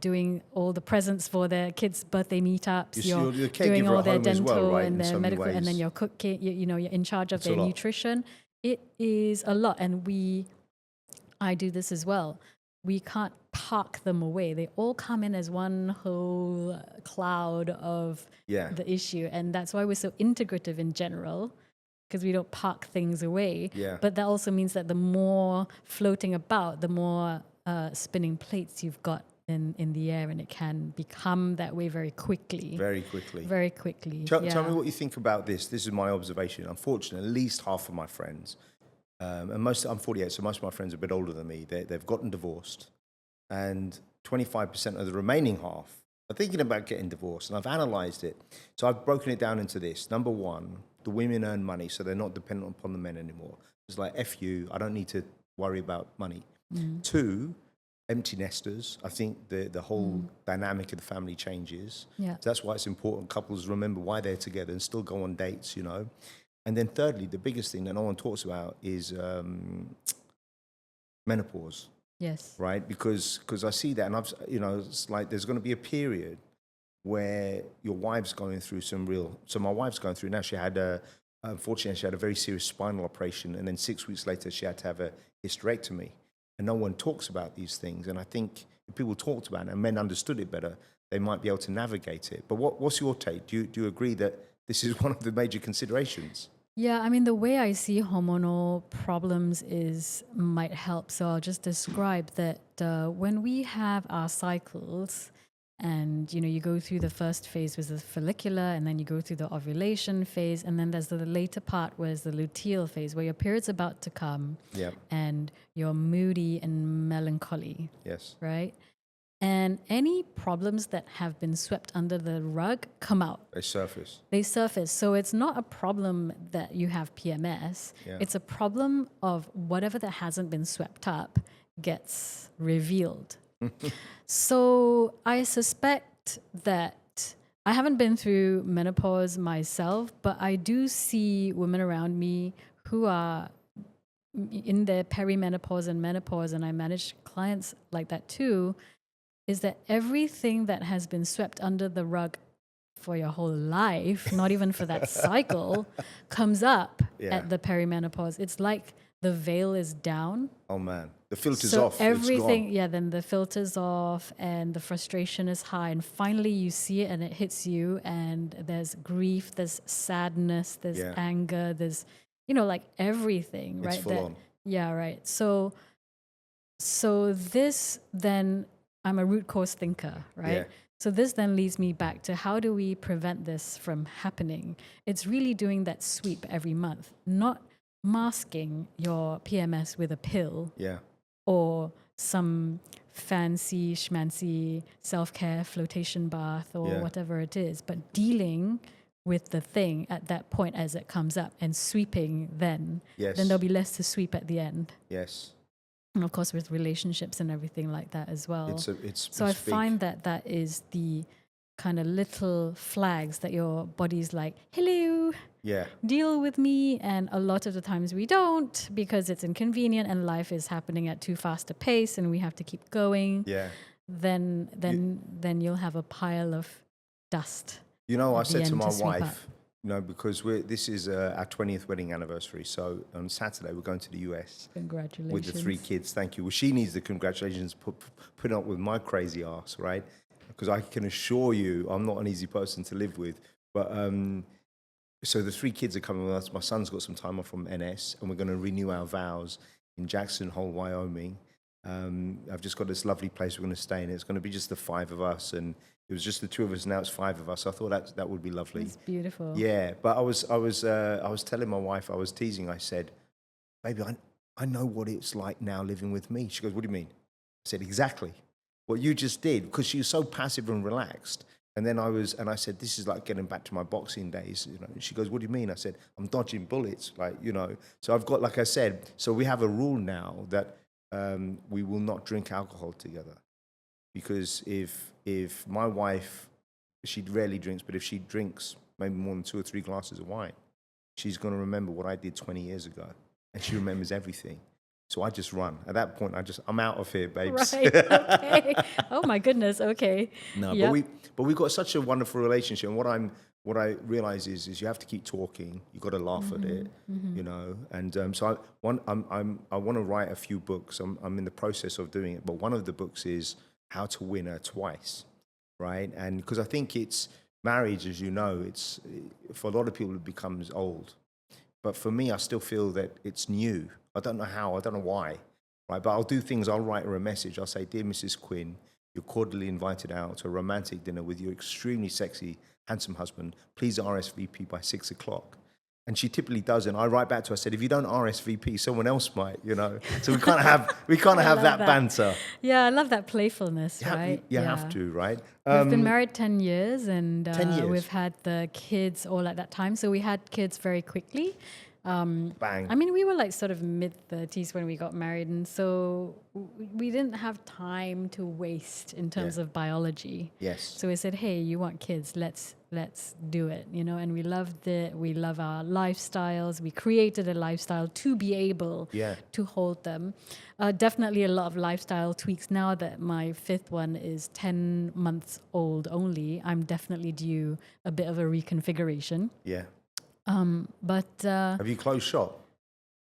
doing all the presents for their kids' birthday meetups. You're doing all their dental well, right, and their medical, and then you're cooking, you're in charge of their nutrition. It is a lot. And I do this as well. We can't park them away. They all come in as one whole cloud of the issue. And that's why we're so integrative in general, because we don't park things away. Yeah. But that also means that the more floating about, the more spinning plates you've got in the air, and it can become that way very quickly. Very quickly. Very quickly. Tell me what you think about this. This is my observation. Unfortunately, at least half of my friends, and I'm 48, so most of my friends are a bit older than me. They've gotten divorced, and 25% of the remaining half are thinking about getting divorced. And I've analysed it. So I've broken it down into this. Number one, the women earn money, so they're not dependent upon the men anymore. It's like, F you, I don't need to worry about money. Mm. 2, empty nesters. I think the whole dynamic of the family changes. Yeah. So that's why it's important couples remember why they're together and still go on dates, you know. And then thirdly, the biggest thing that no one talks about is menopause. Yes. Right? Because I see that, and I've, you know, it's like there's going to be a period where your wife's going through so my wife's going through now. Unfortunately, she had a very serious spinal operation, and then 6 weeks later, she had to have a hysterectomy. And no one talks about these things. And I think if people talked about it and men understood it better, they might be able to navigate it. But what's your take? Do you agree that this is one of the major considerations? Yeah, I mean, the way I see hormonal problems might help. So I'll just describe that when we have our cycles, and you know, you go through the first phase with the follicular, and then you go through the ovulation phase, and then there's the later part where it's the luteal phase, where your period's about to come, and you're moody and melancholy. Yes. Right? And any problems that have been swept under the rug come out. They surface. So it's not a problem that you have PMS. Yeah. It's a problem of whatever that hasn't been swept up gets revealed. So I suspect that I haven't been through menopause myself, but I do see women around me who are in their perimenopause and menopause, and I manage clients like that too, is that everything that has been swept under the rug for your whole life, not even for that cycle, comes up at the perimenopause. It's like the veil is down. Oh man, the filter's so off. Everything, then the filter's off and the frustration is high. And finally you see it and it hits you, and there's grief, there's sadness, there's anger, there's, you know, like everything, right? It's full on. Yeah, right. So this then, I'm a root cause thinker, right? Yeah. So this then leads me back to how do we prevent this from happening? It's really doing that sweep every month, not masking your PMS with a pill or some fancy schmancy self-care flotation bath or whatever it is, but dealing with the thing at that point as it comes up and sweeping then. Yes. Then there'll be less to sweep at the end. Yes. And of course, with relationships and everything like that as well. So I find that is the kind of little flags that your body's like, hello, deal with me. And a lot of the times we don't, because it's inconvenient and life is happening at too fast a pace and we have to keep going. Yeah. Then you'll have a pile of dust. You know, I said to my wife, up. you know, because this is our 20th wedding anniversary. So on Saturday, we're going to the US. Congratulations. With the 3 kids. Thank you. Well, she needs the congratulations putting up with my crazy ass, right? Because I can assure you, I'm not an easy person to live with. But so the 3 kids are coming with us. My son's got some time off from NS, and we're going to renew our vows in Jackson Hole, Wyoming. I've just got this lovely place we're going to stay in. It's going to be just the 5 of us, and it was just the 2 of us. Now it's 5 of us. I thought that would be lovely. It's beautiful. Yeah, but I was telling my wife, I was teasing. I said, "Baby, I know what it's like now living with me." She goes, "What do you mean?" I said, "Exactly what you just did," because she was so passive and relaxed. And then I said, "This is like getting back to my boxing days." You know, she goes, "What do you mean?" I said, "I'm dodging bullets, like, you know." So I've got, like I said, so we have a rule now that we will not drink alcohol together. Because if my wife, she rarely drinks, but if she drinks maybe more than 2 or 3 glasses of wine, she's going to remember what I did 20 years ago, and she remembers everything. So I just run. At that point, I'm out of here, babes. Right. Okay. Oh my goodness. Okay. No, yep. but we've got such a wonderful relationship. And what I realize is you have to keep talking. You got to laugh at it, you know. And so I want to write a few books. I'm in the process of doing it. But one of the books is How to Win Her Twice, right? And because I think it's marriage, as you know, it's for a lot of people it becomes old. But for me, I still feel that it's new. I don't know how, I don't know why, right? But I'll do things, I'll write her a message. I'll say, "Dear Mrs. Quinn, you're cordially invited out to a romantic dinner with your extremely sexy, handsome husband. Please RSVP by 6 o'clock. And she typically doesn't. I write back to her, I said, "If you don't RSVP, someone else might, you know." So we kind of have that banter. Yeah, I love that playfulness, right? You have to, right? We've been married 10 years, and 10 years. we've had the kids all at that time. So we had kids very quickly. Bang. I mean, we were like sort of mid-30s when we got married, and so we didn't have time to waste in terms of biology. Yes. So we said, hey, you want kids, let's do it, and we loved it. We love our lifestyles. We created a lifestyle to be able to hold them. Definitely a lot of lifestyle tweaks. Now that my fifth one is 10 months old only, I'm definitely due a bit of a reconfiguration. Yeah. But have you closed shop?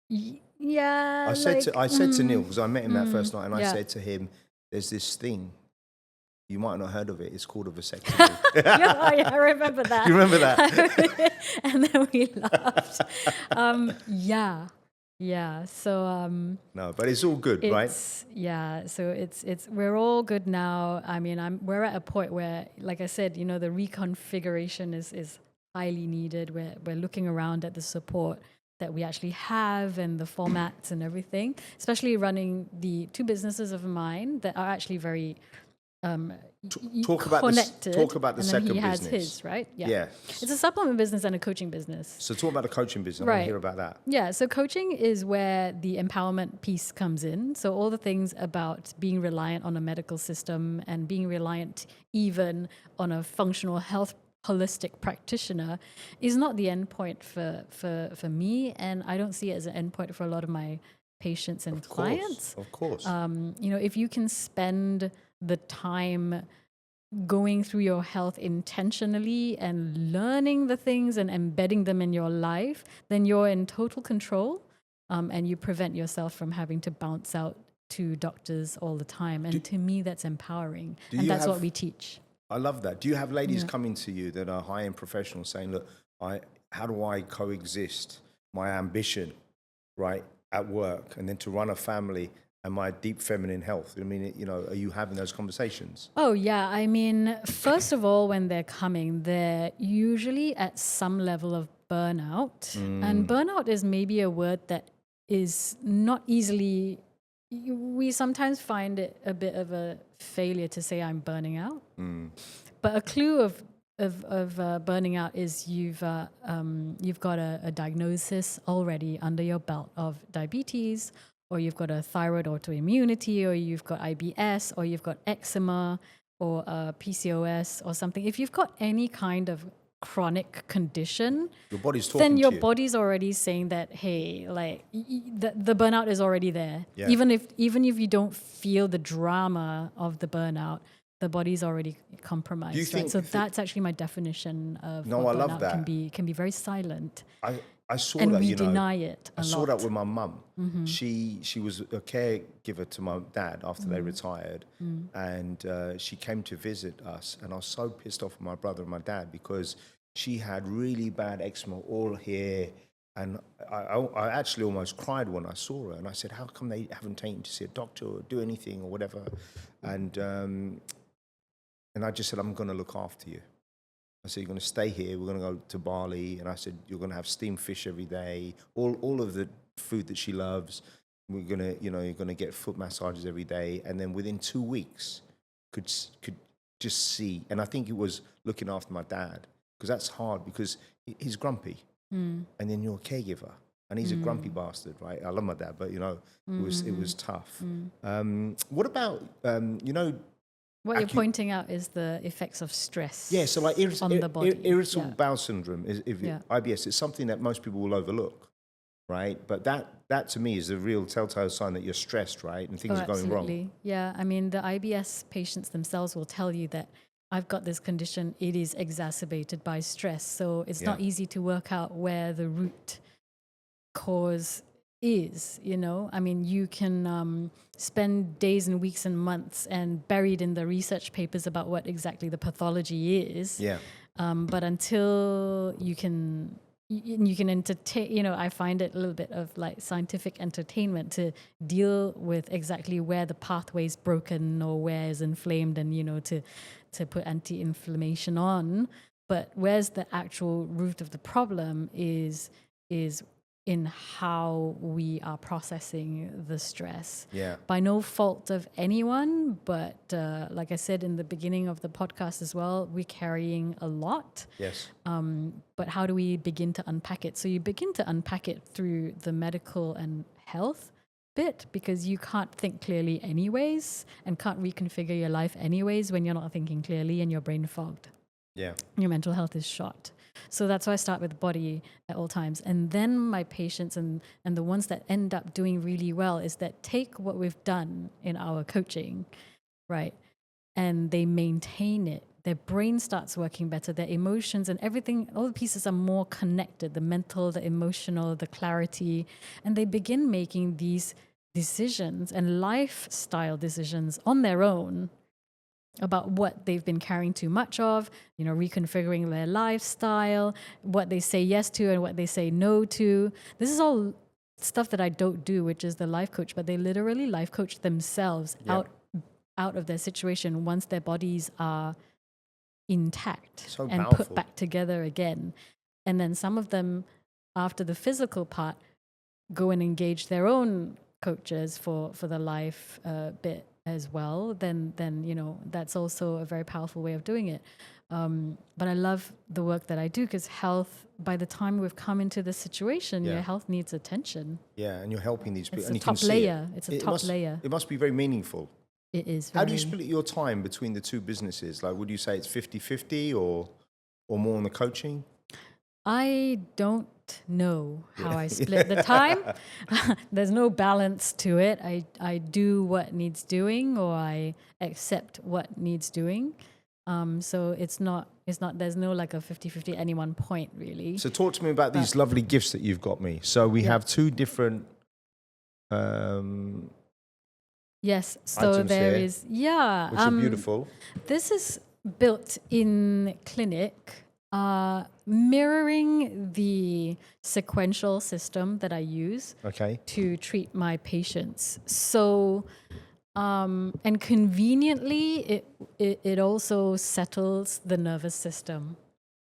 Yeah. I said to Neil, because I met him that first night, and I said to him, "There's this thing. You might not have heard of it. It's called a vasectomy." Yeah, I remember that. You remember that? And then we laughed. Yeah. So no, but it's all good, right? Yeah. So it's we're all good now. I mean, we're at a point where, like I said, the reconfiguration is highly needed. We're looking around at the support that we actually have and the formats and everything, especially running the two businesses of mine that are actually very talk about the second he has business. His, right? Yeah. It's a supplement business and a coaching business. So talk about the coaching business. I want to hear about that. Yeah. So coaching is where the empowerment piece comes in. So all the things about being reliant on a medical system and being reliant even on a functional health holistic practitioner is not the end point for me, and I don't see it as an end point for a lot of my patients and clients. Of course. If you can spend the time going through your health intentionally and learning the things and embedding them in your life, then you're in total control, and you prevent yourself from having to bounce out to doctors all the time. And to me, that's empowering, and that's what we teach. I love that. Do you have ladies coming to you that are high-end professionals saying, look, how do I coexist my ambition, right, at work, and then to run a family and my deep feminine health? I mean, are you having those conversations? Oh, yeah. I mean, first of all, when they're coming, they're usually at some level of burnout. And burnout is maybe a word that is not easily... We sometimes find it a bit of a failure to say I'm burning out. But a clue of burning out is you've got a diagnosis already under your belt of diabetes, or you've got a thyroid autoimmunity, or you've got IBS, or you've got eczema, or PCOS, or something. If you've got any kind of chronic condition, your body's talking then your to you. body's already saying that, hey, like the burnout is already there. Yeah. Even if you don't feel the drama of the burnout, the body's already compromised. Do you think, So that's actually my definition of No, what I love burnout that. can be very silent. I saw And that, we deny it a I saw lot. that with my mum. She was a caregiver to my dad after they retired, and she came to visit us, and I was so pissed off with my brother and my dad because she had really bad eczema all here, and I actually almost cried when I saw her, and I said, how come they haven't taken you to see a doctor or do anything or whatever? And I just said, I'm going to look after you. I said, you're going to stay here. We're going to go to Bali. And I said, you're going to have steamed fish every day, all of the food that she loves. We're going to, you're going to get foot massages every day. And then within 2 weeks, could just see. And I think it was looking after my dad, because that's hard because he's grumpy. And then you're a caregiver. And he's a grumpy bastard, right? I love my dad, but, it was tough. What about, What you're pointing out is the effects of stress. Yeah, so like on the body. irritable bowel syndrome, IBS, it's something that most people will overlook, right? But that to me is a real telltale sign that you're stressed, right? And things are going wrong. Yeah, I mean, the IBS patients themselves will tell you that I've got this condition, it is exacerbated by stress. So it's not easy to work out where the root cause is, I mean, you can spend days and weeks and months and buried in the research papers about what exactly the pathology is. Yeah. But until you can entertain, I find it a little bit of like scientific entertainment to deal with exactly where the pathway's broken or where is inflamed, and to put anti-inflammation on. But where's the actual root of the problem is in how we are processing the stress. Yeah. By no fault of anyone, but like I said in the beginning of the podcast as well, we're carrying a lot. Yes. But how do we begin to unpack it? So you begin to unpack it through the medical and health bit, because you can't think clearly anyways and can't reconfigure your life anyways when you're not thinking clearly and your brain fogged. Yeah. Your mental health is shot. So that's why I start with the body at all times. And then my patients and the ones that end up doing really well is that take what we've done in our coaching, right? And they maintain it. Their brain starts working better. Their emotions and everything, all the pieces are more connected, the mental, the emotional, the clarity. And they begin making these decisions and lifestyle decisions on their own about what they've been carrying too much of, reconfiguring their lifestyle, what they say yes to and what they say no to. This is all stuff that I don't do, which is the life coach, but they literally life coach themselves out of their situation once their bodies are intact and powerful. Put back together again. And then some of them, after the physical part, go and engage their own coaches for the life bit as well. Then that's also a very powerful way of doing it. But I love the work that I do, because health, by the time we've come into this situation, your health needs attention. Yeah, and you're helping these people. It's and a you can top layer. See it. It's a top layer. It must be very meaningful. It is. How do you split your time between the two businesses? Like, would you say it's 50-50 or more on the coaching? I don't know how I split the time. There's no balance to it. I do what needs doing, or I accept what needs doing. So it's not, there's no like a 50-50 at any one point, really. So talk to me about these lovely gifts that you've got me. So we have two different yes, so items there here, is, which are beautiful. This is built in clinic, mirroring the sequential system that I use to treat my patients. So, and conveniently, it also settles the nervous system.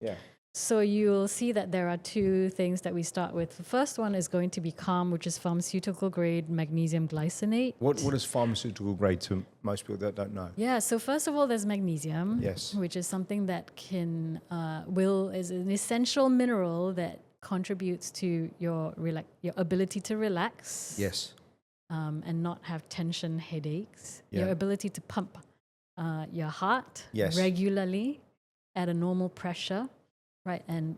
Yeah. So you'll see that there are two things that we start with. The first one is going to be Calm, which is pharmaceutical grade magnesium glycinate. What is pharmaceutical grade to most people that don't know? Yeah, so first of all, there's magnesium, Yes. which is something that is an essential mineral that contributes to your ability to relax. Yes. And not have tension headaches. Yeah. Your ability to pump your heart regularly at a normal pressure. Right, and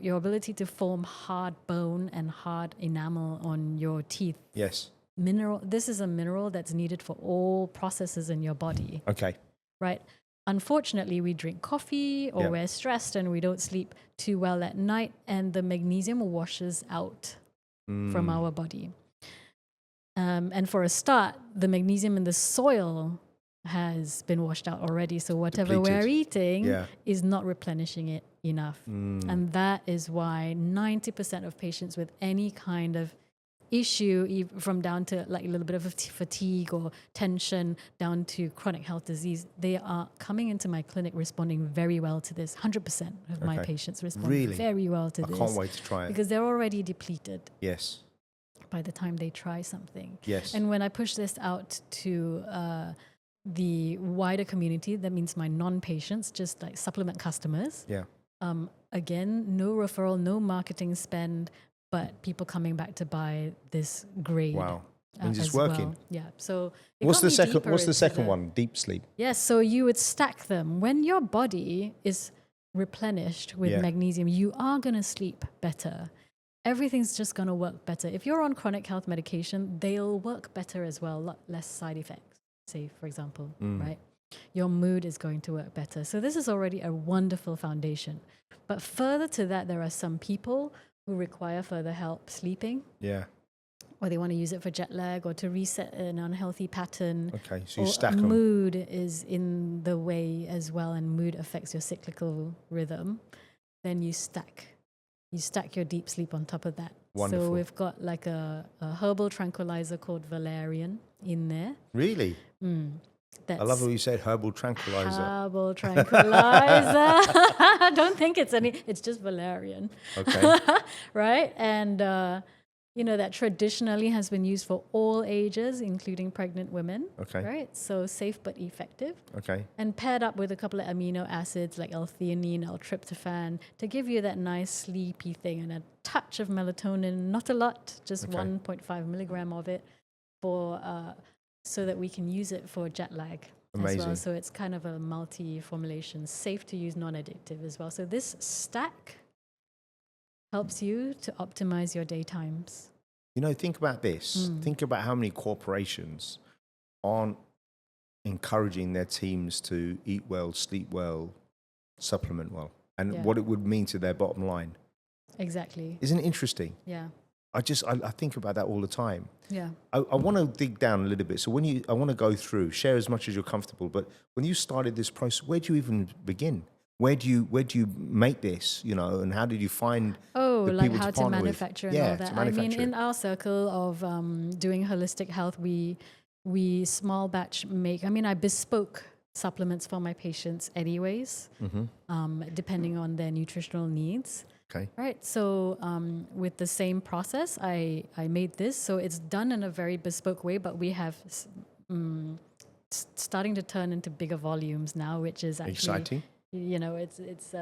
your ability to form hard bone and hard enamel on your teeth. Yes. This is a mineral that's needed for all processes in your body. Okay. Right. Unfortunately, we drink coffee or we're stressed and we don't sleep too well at night, and the magnesium washes out from our body. And for a start, the magnesium in the soil has been washed out already. So whatever Depleted. we're eating is not replenishing it enough. And that is why 90% of patients with any kind of issue, from down to like a little bit of fatigue or tension down to chronic health disease, they are coming into my clinic responding very well to this. 100% of my patients respond very well to this. I can't wait to try it. Because they're already depleted. Yes. By the time they try something. Yes. And when I push this out to the wider community, that means my non-patients, just like supplement customers. Yeah. Again, no referral, no marketing spend, but people coming back to buy this grade. Wow. And it's working. Well. Yeah. So what's the second one? Deep sleep. Yes. So you would stack them. When your body is replenished with magnesium, you are going to sleep better. Everything's just going to work better. If you're on chronic health medication, they'll work better as well, a lot less side effects, say, for example, right? Your mood is going to work better. So this is already a wonderful foundation. But further to that, there are some people who require further help sleeping. Yeah. Or they want to use it for jet lag or to reset an unhealthy pattern. Okay, so you stack them. Mood is in the way as well, and mood affects your cyclical rhythm. Then you stack your deep sleep on top of that. Wonderful. So we've got like a herbal tranquilizer called valerian in there. Really? That's I love how you said herbal tranquilizer. herbal tranquilizer. I don't think it's just valerian. Okay. Right? And, that traditionally has been used for all ages, including pregnant women. Okay. Right? So safe but effective. Okay. And paired up with a couple of amino acids like L-theanine, L-tryptophan to give you that nice sleepy thing and a touch of melatonin, not a lot, just 1.5 milligram of it so that we can use it for jet lag Amazing. as well. So it's kind of a multi-formulation, safe to use, non-addictive as well. So this stack helps you to optimize your daytimes. Think about this. Think about how many corporations aren't encouraging their teams to eat well, sleep well, supplement well, and what it would mean to their bottom line. Exactly. Isn't it interesting? Yeah. I think about that all the time. Yeah. I want to dig down a little bit. So I want to go through, share as much as you're comfortable. But when you started this process, where do you even begin? Where do you make this? And how did you find the people how to to partner manufacture with? and all that. To manufacture. In our circle of doing holistic health, we small batch make. I bespoke supplements for my patients, anyways, depending on their nutritional needs. Okay. Right. So with the same process, I made this. So it's done in a very bespoke way, but we have starting to turn into bigger volumes now, which is actually exciting. It's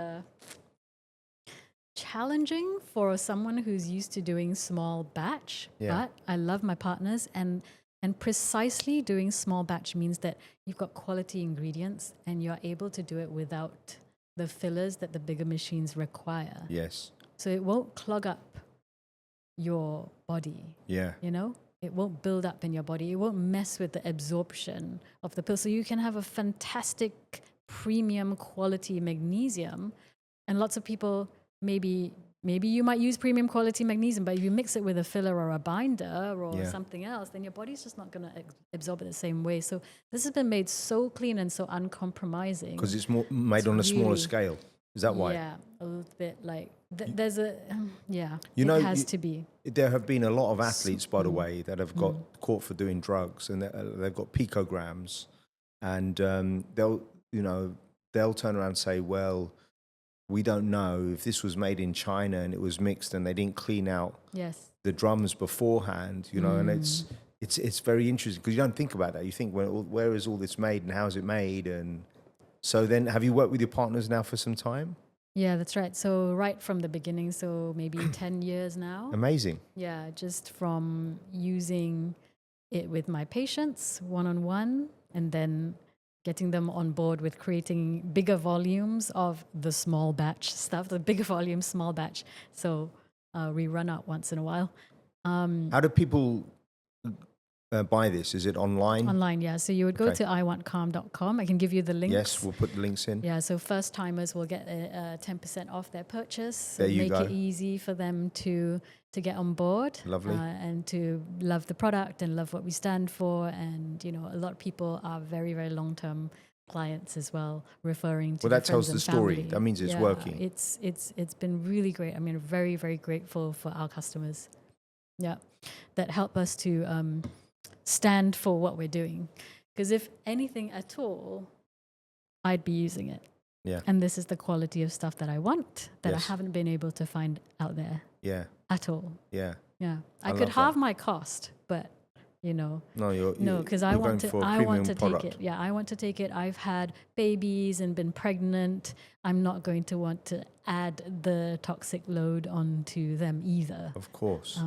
challenging for someone who's used to doing small batch. Yeah. But I love my partners, and precisely doing small batch means that you've got quality ingredients and you're able to do it without the fillers that the bigger machines require. Yes. So it won't clog up your body. Yeah. It won't build up in your body. It won't mess with the absorption of the pill. So you can have a fantastic premium quality magnesium. And lots of people, maybe you might use premium quality magnesium, but if you mix it with a filler or a binder or something else, then your body's just not going to absorb it the same way. So this has been made so clean and so uncompromising. Because it's made on a smaller scale. Is that why? Yeah, a little bit like there's a it has to be. There have been a lot of athletes, by the way, that have got caught for doing drugs, and they've got picograms, and they'll turn around and say, well, we don't know if this was made in China and it was mixed and they didn't clean out the drums beforehand, and it's very interesting because you don't think about that. You think, well, where is all this made and how is it made? And so then have you worked with your partners now for some time? Yeah, that's right. So right from the beginning, so maybe 10 years now. Amazing. Yeah, just from using it with my patients one-on-one and then getting them on board with creating bigger volumes of the small batch stuff, the bigger volume, small batch. So we run out once in a while. How do people buy this? Is it online? Online, yeah. So you would go to iwantcalm.com. I can give you the links. Yes, we'll put the links in. Yeah, so first timers will get 10% off their purchase. So there you make go. it easy for them to get on board. Lovely. And to love the product and love what we stand for. And, a lot of people are very, very long-term clients as well, referring to that tells friends the and story. family. That means it's working. It's been really great. Very, very grateful for our customers. Yeah, that help us to stand for what we're doing. Because if anything at all, I'd be using it. Yeah. And this is the quality of stuff that I want that I haven't been able to find out there. Yeah. At all. Yeah. Yeah. I could halve my cost, but no, because I want to take it. Yeah, I want to take it. I've had babies and been pregnant. I'm not going to want to add the toxic load onto them either. Of course.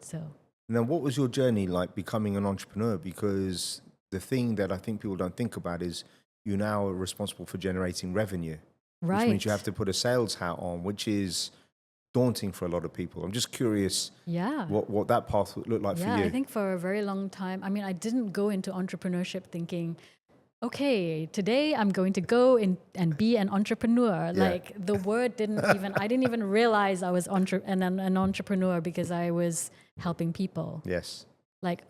So. Now, what was your journey like becoming an entrepreneur? Because the thing that I think people don't think about is you now are responsible for generating revenue. Right. Which means you have to put a sales hat on, which is daunting for a lot of people. I'm just curious what that path would look like for you. Yeah, I think for a very long time, I didn't go into entrepreneurship thinking, okay, today I'm going to go in and be an entrepreneur. Yeah. Like the word I didn't even realize I was an entrepreneur because I was helping people. Yes. Like,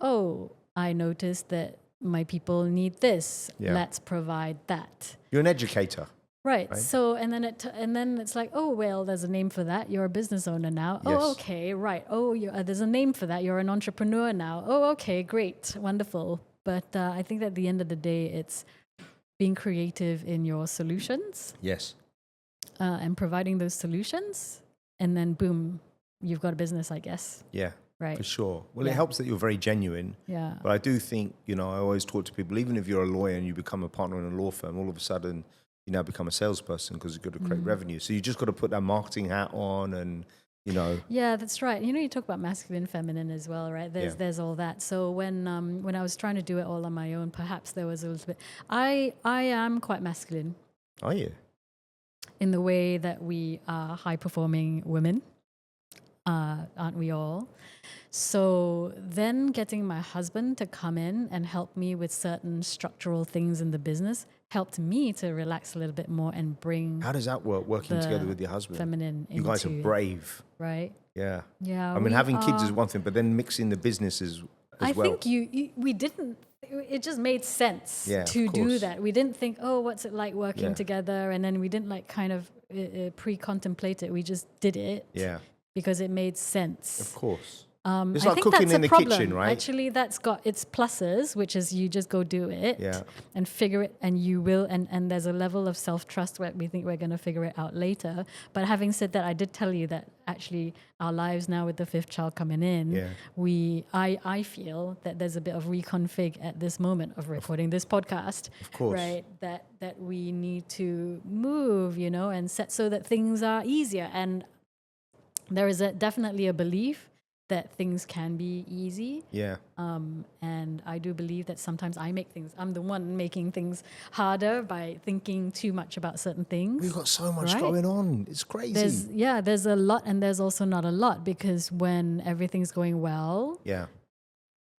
I noticed that my people need this. Yeah. Let's provide that. You're an educator. Right. So, and then it's like, oh, well, there's a name for that. You're a business owner now. Yes. Oh, okay, right. Oh, there's a name for that. You're an entrepreneur now. Oh, okay, great, wonderful. But I think at the end of the day, it's being creative in your solutions. Yes. And providing those solutions, and then boom, you've got a business, I guess. Yeah. Right. For sure. Well, it helps that you're very genuine. Yeah. But I do think, I always talk to people, even if you're a lawyer and you become a partner in a law firm, all of a sudden you now become a salesperson because you've got to create revenue. So you just got to put that marketing hat on and, Yeah, that's right. You talk about masculine, feminine as well, right? There's all that. So when I was trying to do it all on my own, perhaps there was a little bit. I am quite masculine. Are you? In the way that we are high-performing women, aren't we all? So then getting my husband to come in and help me with certain structural things in the business helped me to relax a little bit more and bring. How does that work, working together with your husband? Feminine you guys are brave. Right? Yeah. Yeah. I mean, having kids is one thing, but then mixing the businesses as well. I think we didn't. It just made sense to do that. We didn't think, oh, what's it like working together? And then we didn't kind of pre-contemplate it. We just did it because it made sense. Of course. It's like cooking in the kitchen, right? Actually, that's got its pluses, which is you just go do it and figure it, and you will. And there's a level of self-trust where we think we're going to figure it out later. But having said that, I did tell you that actually our lives now with the fifth child coming in, I feel that there's a bit of reconfig at this moment of recording this podcast. Of course. Right? That we need to move, and set so that things are easier. And there is definitely a belief that things can be easy. Yeah. And I do believe that sometimes I'm the one making things harder by thinking too much about certain things. We've got so much going on. It's crazy. There's a lot, and there's also not a lot, because when everything's going well,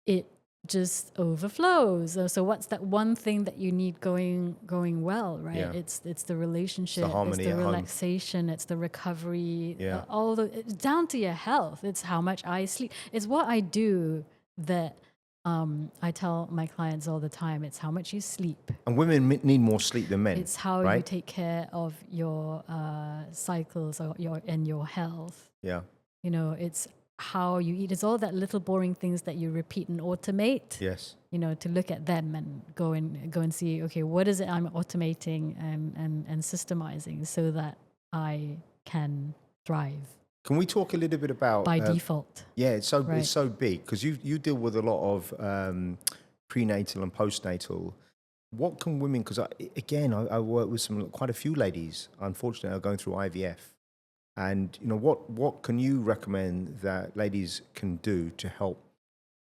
it just overflows. So what's that one thing that you need going well, right? Yeah. It's the relationship, it's the harmony, it's the relaxation, it's the recovery, it's down to your health. It's how much I sleep. It's what I do that I tell my clients all the time. It's how much you sleep. And women need more sleep than men. It's how you take care of your cycles or your health. Yeah. It's how you eat. It's all that little boring things that you repeat and automate. Yes. To look at them and go and see, okay, what is it I'm automating and systemizing so that I can thrive. Can we talk a little bit about by default? Yeah, it's so big because you deal with a lot of prenatal and postnatal. What can women? Because I work with quite a few ladies. Unfortunately, are going through IVF. And what can you recommend that ladies can do to help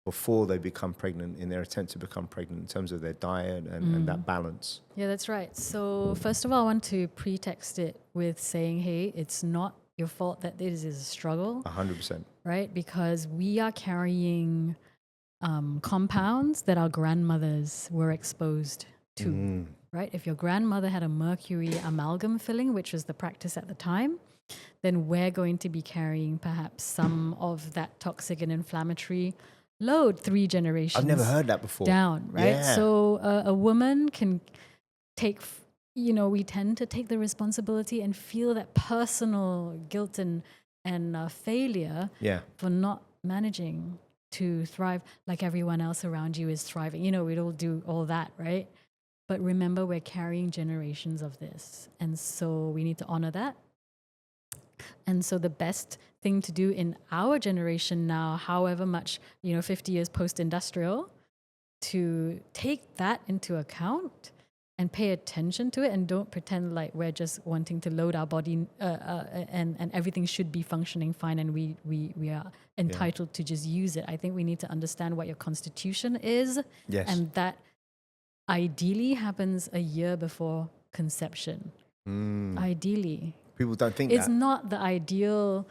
before they become pregnant, in their attempt to become pregnant, in terms of their diet and that balance? Yeah, that's right. So first of all, I want to pretext it with saying, hey, it's not your fault that this is a struggle. 100%. Right? Because we are carrying compounds that our grandmothers were exposed to. Right? If your grandmother had a mercury amalgam filling, which was the practice at the time, then we're going to be carrying perhaps some of that toxic and inflammatory load 3 generations. I've never heard that before. Down, right? Yeah. So a woman can take, we tend to take the responsibility and feel that personal guilt and failure for not managing to thrive like everyone else around you is thriving. We'd all do all that, right? But remember, we're carrying generations of this. And so we need to honor that. And so the best thing to do in our generation now, however much, 50 years post-industrial, to take that into account and pay attention to it, and don't pretend like we're just wanting to load our body and everything should be functioning fine and we are entitled to just use it. I think we need to understand what your constitution is. Yes. And that ideally happens a year before conception. Ideally. People don't think it's not the ideal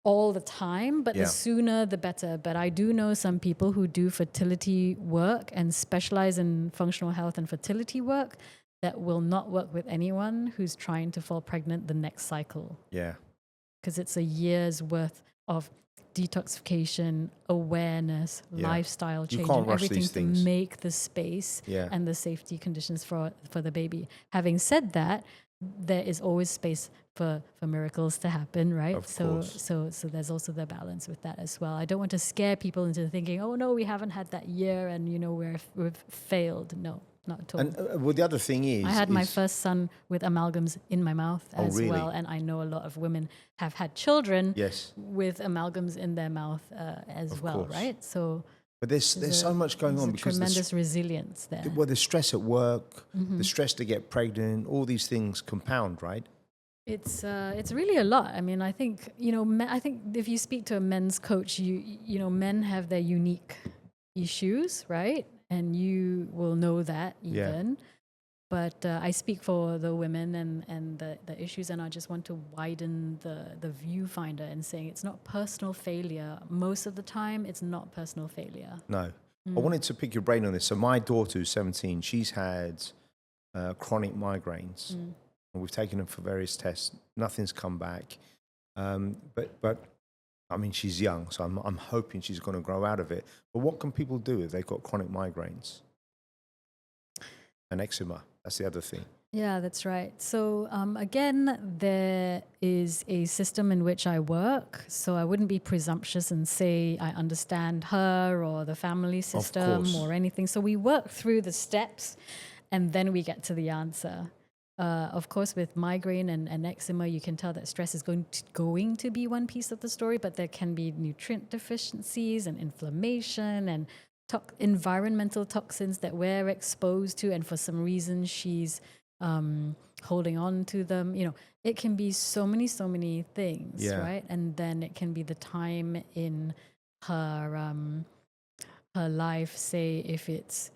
all the time, but the sooner the better. But I do know some people who do fertility work and specialize in functional health and fertility work that will not work with anyone who's trying to fall pregnant the next cycle. Yeah. Because it's a year's worth of detoxification, awareness, lifestyle change, and everything to make the space and the safety conditions for the baby. Having said that, there is always space for miracles to happen, right? Of so course. so there's also the balance with that as well. I don't want to scare people into thinking, oh no, we haven't had that year and we've failed. No, not at all. And well, the other thing is, I had my first son with amalgams in my mouth as really? well, and I know a lot of women have had children yes, with amalgams in their mouth as Of well, course. right? So but there's so much going on because tremendous resilience there. well, the stress at work, the stress to get pregnant, all these things compound, right? It's really a lot. I mean, I think I think if you speak to a men's coach, men have their unique issues, right? And you will know that even. Yeah. But I speak for the women and the issues, and I just want to widen the viewfinder and saying it's not personal failure. Most of the time, it's not personal failure. No. I wanted to pick your brain on this. So my daughter, who's 17, she's had chronic migraines. And we've taken them for various tests. Nothing's come back. But I mean, she's young, so I'm hoping she's going to grow out of it. But what can people do if they've got chronic migraines? And eczema, that's the other thing. Yeah, that's right. So again, there is a system in which I work. So I wouldn't be presumptuous and say I understand her or the family system or anything. So we work through the steps and then we get to the answer. Of course, with migraine and eczema, you can tell that stress is going to be one piece of the story, but there can be nutrient deficiencies and inflammation and environmental toxins that we're exposed to, and for some reason she's holding on to them. It can be so many things, right? And then it can be the time in her life, say if it's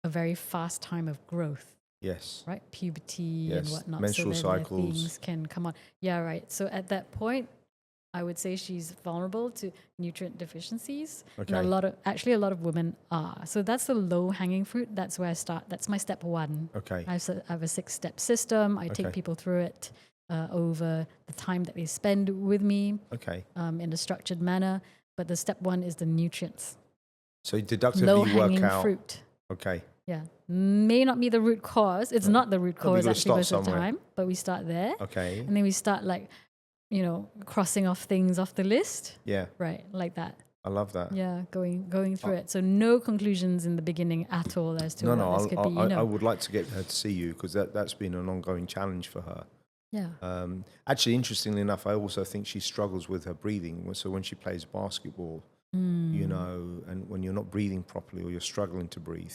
a very fast time of growth. Yes. Right? Puberty and whatnot. Menstrual so that cycles. Things can come on. Yeah, right. So at that point, I would say she's vulnerable to nutrient deficiencies. Okay. And a lot of women are. So that's the low-hanging fruit. That's where I start. That's my step one. Okay. I have a 6-step system. I take people through it over the time that they spend with me in a structured manner. But the step one is the nutrients. So deductively low-hanging work out. Fruit. Okay. Yeah. May not be the root cause. It's not the root cause actually most of the time, but we start there. Okay. And then we start crossing off things off the list. Yeah. Right. Like that. I love that. Yeah. Going through it. So no conclusions in the beginning at all as to what this could be. I would like to get her to see you because that's been an ongoing challenge for her. Yeah. Actually, interestingly enough, I also think she struggles with her breathing. So when she plays basketball, and when you're not breathing properly or you're struggling to breathe,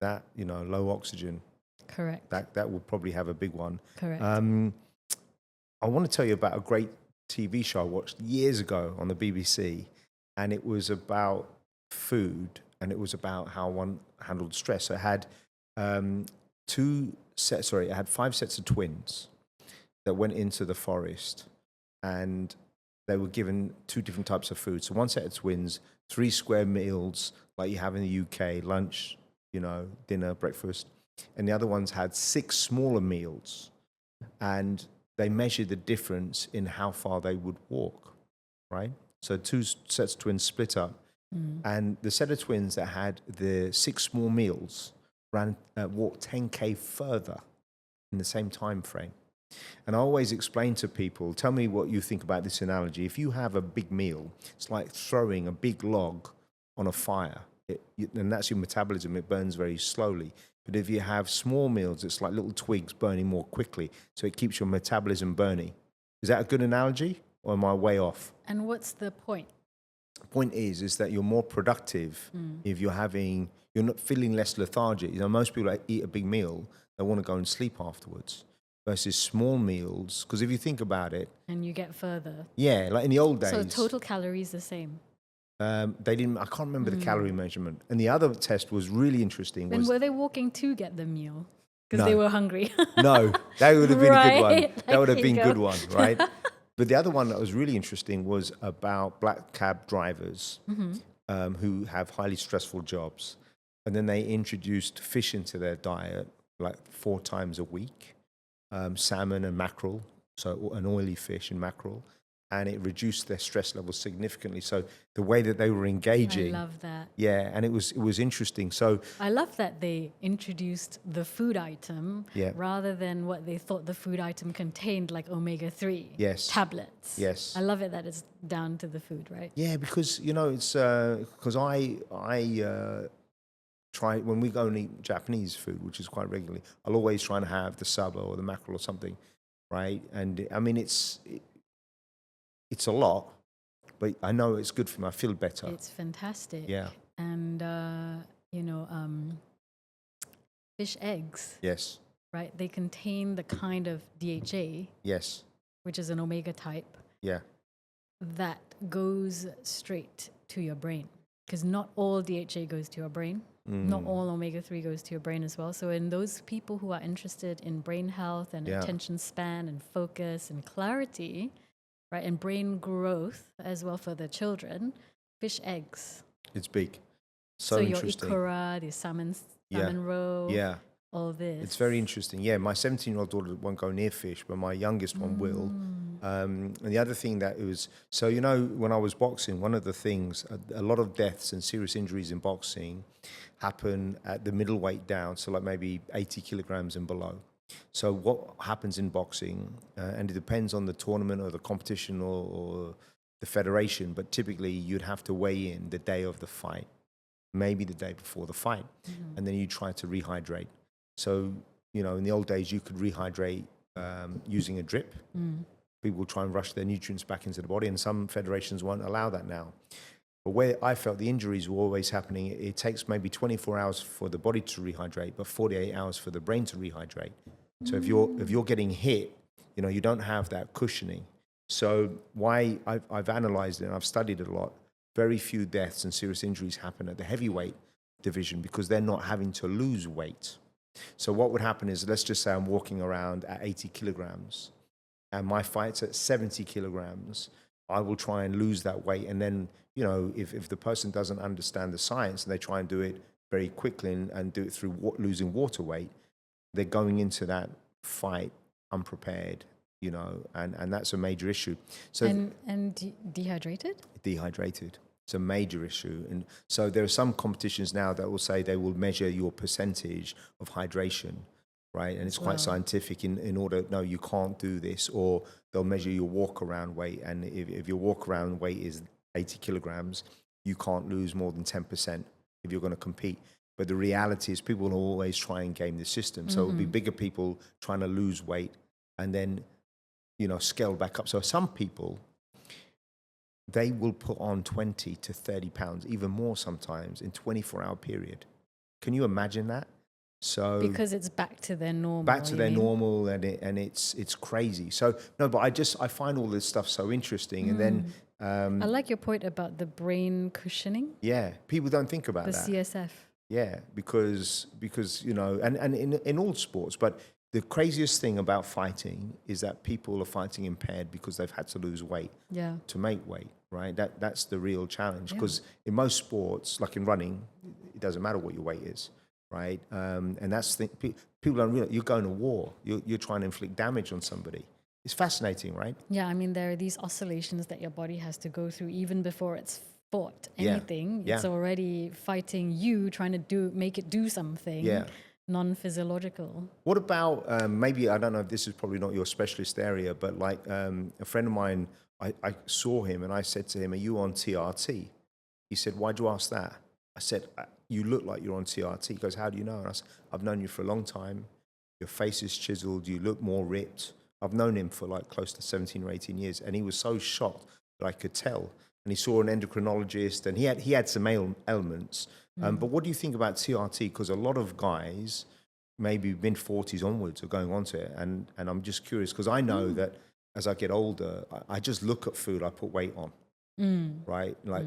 that, low oxygen. Correct. That will probably have a big one. Correct. I want to tell you about a great TV show I watched years ago on the BBC, and it was about food, and it was about how one handled stress. So it had it had 5 sets of twins that went into the forest, and they were given 2 different types of food. So one set of twins, 3 square meals like you have in the UK, lunch, dinner, breakfast. And the other ones had 6 smaller meals. And they measured the difference in how far they would walk, right? So 2 sets of twins split up. And the set of twins that had the 6 small meals walked 10K further in the same time frame. And I always explain to people, tell me what you think about this analogy. If you have a big meal, it's like throwing a big log on a fire. And that's your metabolism. It burns very slowly. But if you have small meals, it's like little twigs burning more quickly. So it keeps your metabolism burning. Is that a good analogy, or am I way off? And what's the point? The point is that you're more productive if you're not feeling less lethargic. Most people that eat a big meal, they want to go and sleep afterwards. Versus small meals, because if you think about it, and you get further. Yeah, like in the old days. So total calories the same. I can't remember the calorie measurement. And the other test was really interesting. And were they walking to get the meal? Because No. they were hungry. No, that would have been a good one. Right, That would have like been you a good go. one, right? But the other one that was really interesting was about black cab drivers who have highly stressful jobs. And then they introduced fish into their diet like 4 times a week. Salmon and mackerel, so an oily fish and mackerel. and it reduced their stress levels significantly. So the way that they were I engaging, love that. yeah, and it was interesting. So I love that they introduced the food item Yeah. rather than what they thought the food item contained, like omega-3 Yes. tablets. Yes. I love it that it's down to the food, right? yeah, because it's because I try when we go and eat Japanese food, which is quite regularly. I'll always try and have the saba or the mackerel or something, right? And I mean, it's a lot, but I know it's good for me. I feel better. It's fantastic. Yeah. And, fish eggs, Yes. right? They contain the kind of DHA, Yes. which is an omega type, Yeah. that goes straight to your brain. Because not all DHA goes to your brain. Not all omega-3 goes to your brain as well. So in those people who are interested in brain health and Yeah. attention span and focus and clarity, right, and brain growth as well for the children, fish eggs. It's big. So your interesting. ikura, the salmon roe, Yeah. all this. It's very interesting. Yeah, my 17-year-old daughter won't go near fish, but my youngest one will. And the other thing that it was, so when I was boxing, one of the things, a lot of deaths and serious injuries in boxing happen at the middleweight down, so like maybe 80 kilograms and below. So what happens in boxing, and it depends on the tournament or the competition or the federation, but typically you'd have to weigh in the day of the fight, maybe the day before the fight, and then you try to rehydrate. So, in the old days, you could rehydrate using a drip. People try and rush their nutrients back into the body, and some federations won't allow that now. But where I felt the injuries were always happening, it takes maybe 24 hours for the body to rehydrate, but 48 hours for the brain to rehydrate. So if you're getting hit, you don't have that cushioning. So why I've analyzed it and I've studied it a lot. Very few deaths and serious injuries happen at the heavyweight division because they're not having to lose weight. So what would happen is, let's just say I'm walking around at 80 kilograms and my fight's at 70 kilograms. I will try and lose that weight. And then, if the person doesn't understand the science and they try and do it very quickly and do it through losing water weight, they're going into that fight unprepared, and that's a major issue. So dehydrated? Dehydrated. It's a major issue. And so there are some competitions now that will say they will measure your percentage of hydration, right? And it's quite scientific in order, no, you can't do this, or they'll measure your walk around weight. And if your walk around weight is 80 kilograms, you can't lose more than 10% if you're going to compete. But the reality is people will always try and game the system. So it'll be bigger people trying to lose weight and then, scale back up. So some people, they will put on 20 to 30 pounds, even more sometimes, in 24-hour period. Can you imagine that? So because it's back to their normal. Back to their normal, and it's crazy. So no, but I find all this stuff so interesting. And then I like your point about the brain cushioning. Yeah, people don't think about that. The CSF. Yeah, because and in all sports, but the craziest thing about fighting is that people are fighting impaired because they've had to lose weight to make weight, right? That's the real challenge, because in most sports, like in running, it doesn't matter what your weight is, right? And that's the thing. People don't realize you're going to war. You're trying to inflict damage on somebody. It's fascinating, right? Yeah, I mean, there are these oscillations that your body has to go through even before it's fought anything. Yeah. It's already fighting you, trying to make it do something non-physiological. What about, maybe, I don't know if this is probably not your specialist area, but like a friend of mine, I saw him and I said to him, "Are you on TRT?" He said, "Why'd you ask that?" I said, "You look like you're on TRT." He goes, "How do you know?" And I said, "I've known you for a long time. Your face is chiseled. You look more ripped." I've known him for like close to 17 or 18 years. And he was so shocked that I could tell. And he saw an endocrinologist, and he had some ailments. But what do you think about TRT? Because a lot of guys, maybe mid-40s onwards, are going onto it. And I'm just curious, because I know that as I get older, I just look at food I put weight on, right? Like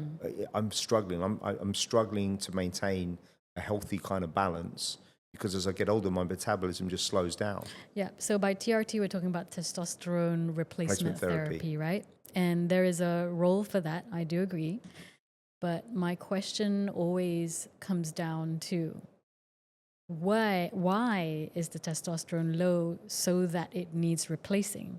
I'm struggling. I'm struggling to maintain a healthy kind of balance, because as I get older, my metabolism just slows down. Yeah. So by TRT, we're talking about testosterone replacement therapy, right? And there is a role for that. I do agree. But my question always comes down to, why is the testosterone low so that it needs replacing,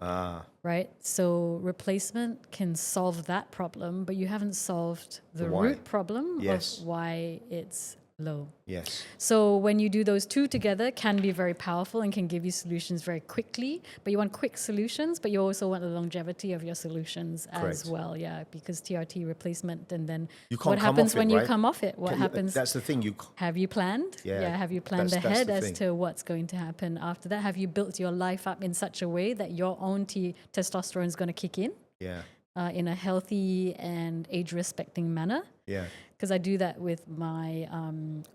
right? So replacement can solve that problem, but you haven't solved the root problem of why it's low. Yes. So when you do those two together, can be very powerful and can give you solutions very quickly. But you want quick solutions, but you also want the longevity of your solutions as well. Yeah, because TRT replacement, and then what happens when you come off it? What happens? That's the thing. Have you planned? Yeah. Have you planned ahead as to what's going to happen after that? Have you built your life up in such a way that your own testosterone is going to kick in? Yeah. In a healthy and age-respecting manner. Yeah. Because I do that with my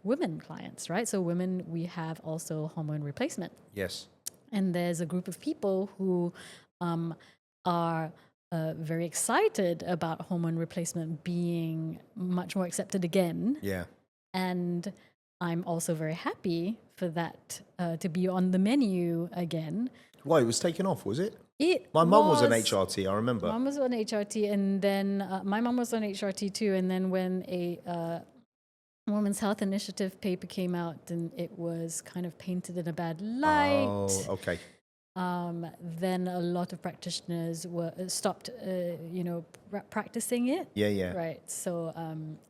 women clients, right? So women, we have also hormone replacement. Yes. And there's a group of people who are very excited about hormone replacement being much more accepted again. Yeah. And I'm also very happy for that to be on the menu again. Well, it was taken off, was it? My mum was on HRT, I remember. Mum was on HRT, and then my mum was on HRT too. And then when a Women's Health Initiative paper came out, and it was kind of painted in a bad light. Oh, okay. Then a lot of practitioners stopped, practicing it. Yeah. Right. So,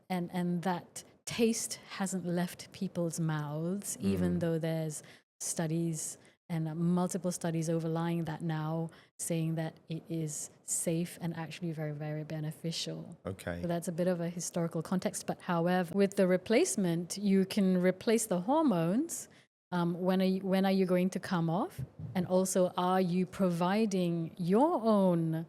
and that taste hasn't left people's mouths, even though there's studies and multiple studies overlying that now saying that it is safe and actually very, very beneficial. Okay. So that's a bit of a historical context. But however, with the replacement, you can replace the hormones. When are you going to come off? And also, are you providing your own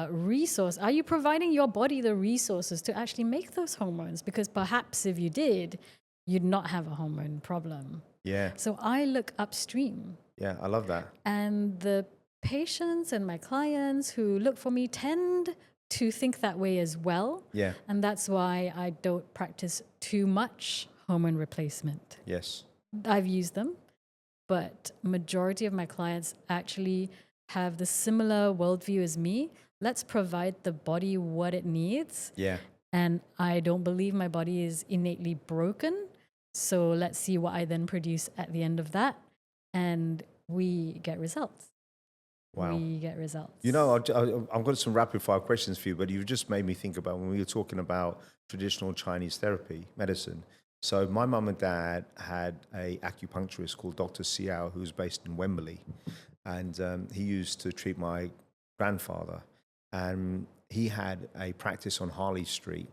resource? Are you providing your body the resources to actually make those hormones? Because perhaps if you did, you'd not have a hormone problem. Yeah. So I look upstream. Yeah, I love that. And the patients and my clients who look for me tend to think that way as well. Yeah. And that's why I don't practice too much hormone replacement. Yes. I've used them, but majority of my clients actually have the similar worldview as me. Let's provide the body what it needs. Yeah. And I don't believe my body is innately broken. So let's see what I then produce at the end of that. And we get results. Wow. We get results. You know, I've got some rapid fire questions for you, but you've just made me think about when we were talking about traditional Chinese therapy, medicine. So my mum and dad had a acupuncturist called Dr. Xiao, who was based in Wembley. And he used to treat my grandfather. And he had a practice on Harley Street.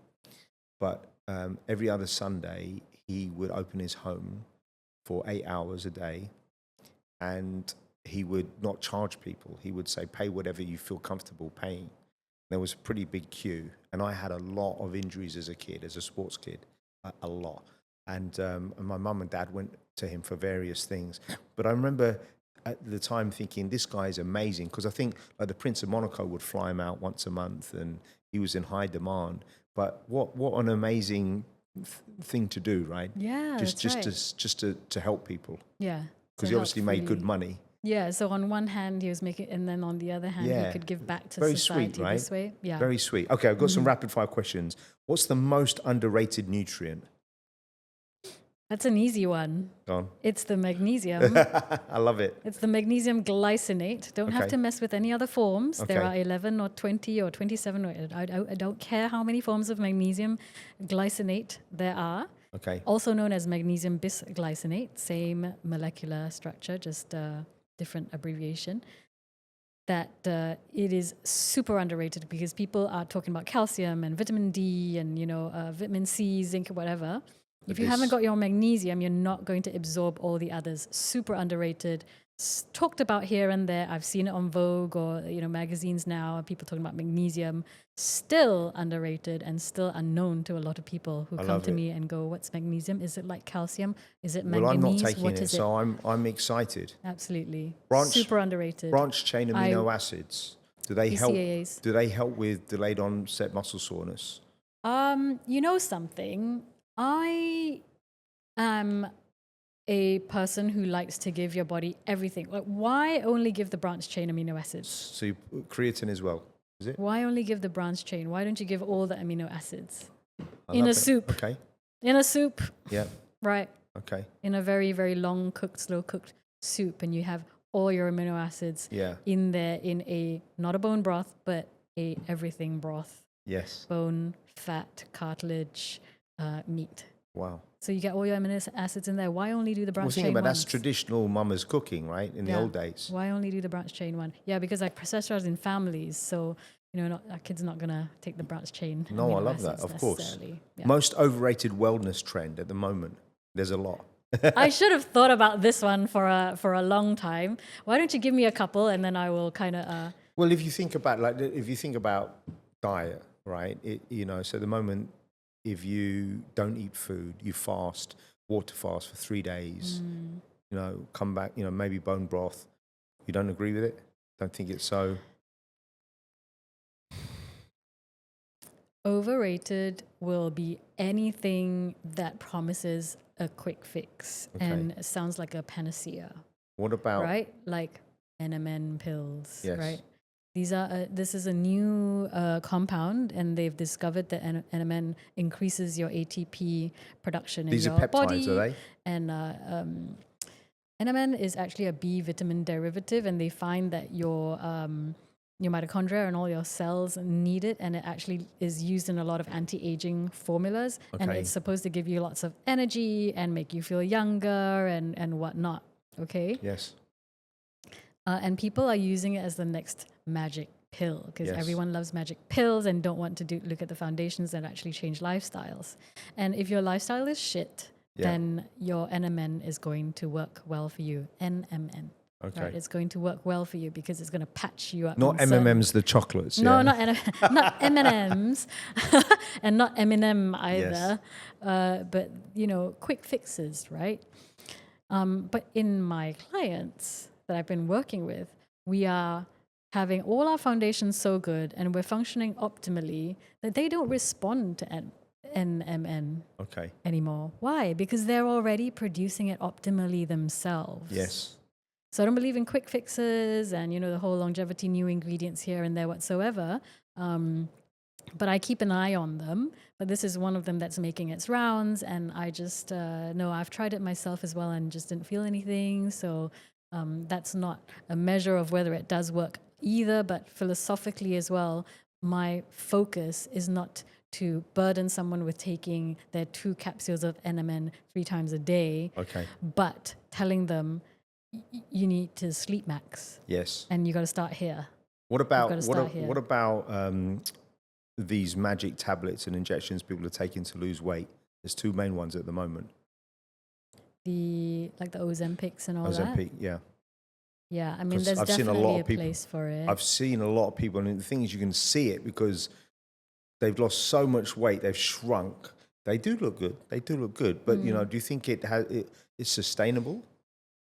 But every other Sunday, he would open his home for 8 hours a day. And he would not charge people. He would say, pay whatever you feel comfortable paying. There was a pretty big queue. And I had a lot of injuries as a kid, as a sports kid, a lot. And my mum and dad went to him for various things. But I remember at the time thinking, this guy is amazing. Because I think like the Prince of Monaco would fly him out once a month and he was in high demand. But what an amazing thing to do, right? Yeah, just to help people. Yeah. Because he obviously made good money. Yeah, so on one hand he was making, and then on the other hand he could give back to very society sweet, right? this way. Yeah, very sweet. Okay, I've got some rapid fire questions. What's the most underrated nutrient? That's an easy one. Go on. It's the magnesium. I love it. It's the magnesium glycinate. Don't have to mess with any other forms. Okay. There are 11 or 20 or 27. I don't care how many forms of magnesium glycinate there are. Okay. Also known as magnesium bisglycinate, same molecular structure, just different abbreviation. That it is super underrated because people are talking about calcium and vitamin D and vitamin C, zinc, whatever. If you haven't got your magnesium, you're not going to absorb all the others. Super underrated. Talked about here and there. I've seen it on Vogue or magazines now. People talking about magnesium. Still underrated and still unknown to a lot of people who come to me and go, "What's magnesium? Is it like calcium? Is it manganese? Well, I'm not taking what it, is so I'm excited. Absolutely, super underrated. Branch chain amino acids. Do they help? BCAAs. Do they help with delayed onset muscle soreness? You know something. I am a person who likes to give your body everything. Like, why only give the branch chain amino acids? So creatine as well, is it? Why only give the branch chain? Why don't you give all the amino acids? In a soup. Okay. In a soup. Yeah. Right. Okay. in a very, very long cooked, slow cooked soup, and you have all your amino acids in there in a, not a bone broth, but a everything broth. Yes. Bone, fat, cartilage, meat. Wow. So you get all your amino acids in there. Why only do the branch chain Think about ones? that's traditional mama's cooking, right? In the old days. Why only do the branch chain one? Yeah, because I processorize in families, so our kid's not gonna take the branch chain. No, I love that. Of course. Yeah. Most overrated wellness trend at the moment. There's a lot. I should have thought about this one for a long time. Why don't you give me a couple, and then I will kind of. Well, if you think about diet, right? So at the moment, if you don't eat food, you fast, water fast for 3 days, come back, maybe bone broth. You don't agree with it? Don't think it's so? Overrated will be anything that promises a quick fix and sounds like a panacea. What about? Right? Like NMN pills, yes. right? This is a new compound, and they've discovered that NMN increases your ATP production in your body. These are peptides, are they? And NMN is actually a B vitamin derivative, and they find that your mitochondria and all your cells need it, and it actually is used in a lot of anti-aging formulas. And it's supposed to give you lots of energy and make you feel younger and whatnot. Okay? Yes. And people are using it as the next magic pill, because everyone loves magic pills and don't want to look at the foundations that actually change lifestyles. And if your lifestyle is shit, then your NMN is going to work well for you. NMN. Okay. Right? It's going to work well for you because it's going to patch you up. Not MMMs, the chocolates. No, not M&Ms, and not Eminem either. Yes. But quick fixes, right? But in my clients that I've been working with, we are having all our foundations so good and we're functioning optimally that they don't respond to NMN anymore. Why? Because they're already producing it optimally themselves. Yes. So I don't believe in quick fixes and, the whole longevity, new ingredients here and there whatsoever. But I keep an eye on them. But this is one of them that's making its rounds. And I just, I've tried it myself as well and just didn't feel anything. So that's not a measure of whether it does work either. But philosophically as well, my focus is not to burden someone with taking their 2 capsules of NMN 3 times a day. Okay. But telling them, you need to sleep max. Yes. And you got to start here. What about these magic tablets and injections people are taking to lose weight? There's 2 main ones at the moment. The Ozempics and all that. Ozempic, yeah. Yeah, I mean, there's definitely a place for it. I've seen a lot of people, and the thing is, you can see it because they've lost so much weight, they've shrunk. They do look good. But do you think it's sustainable?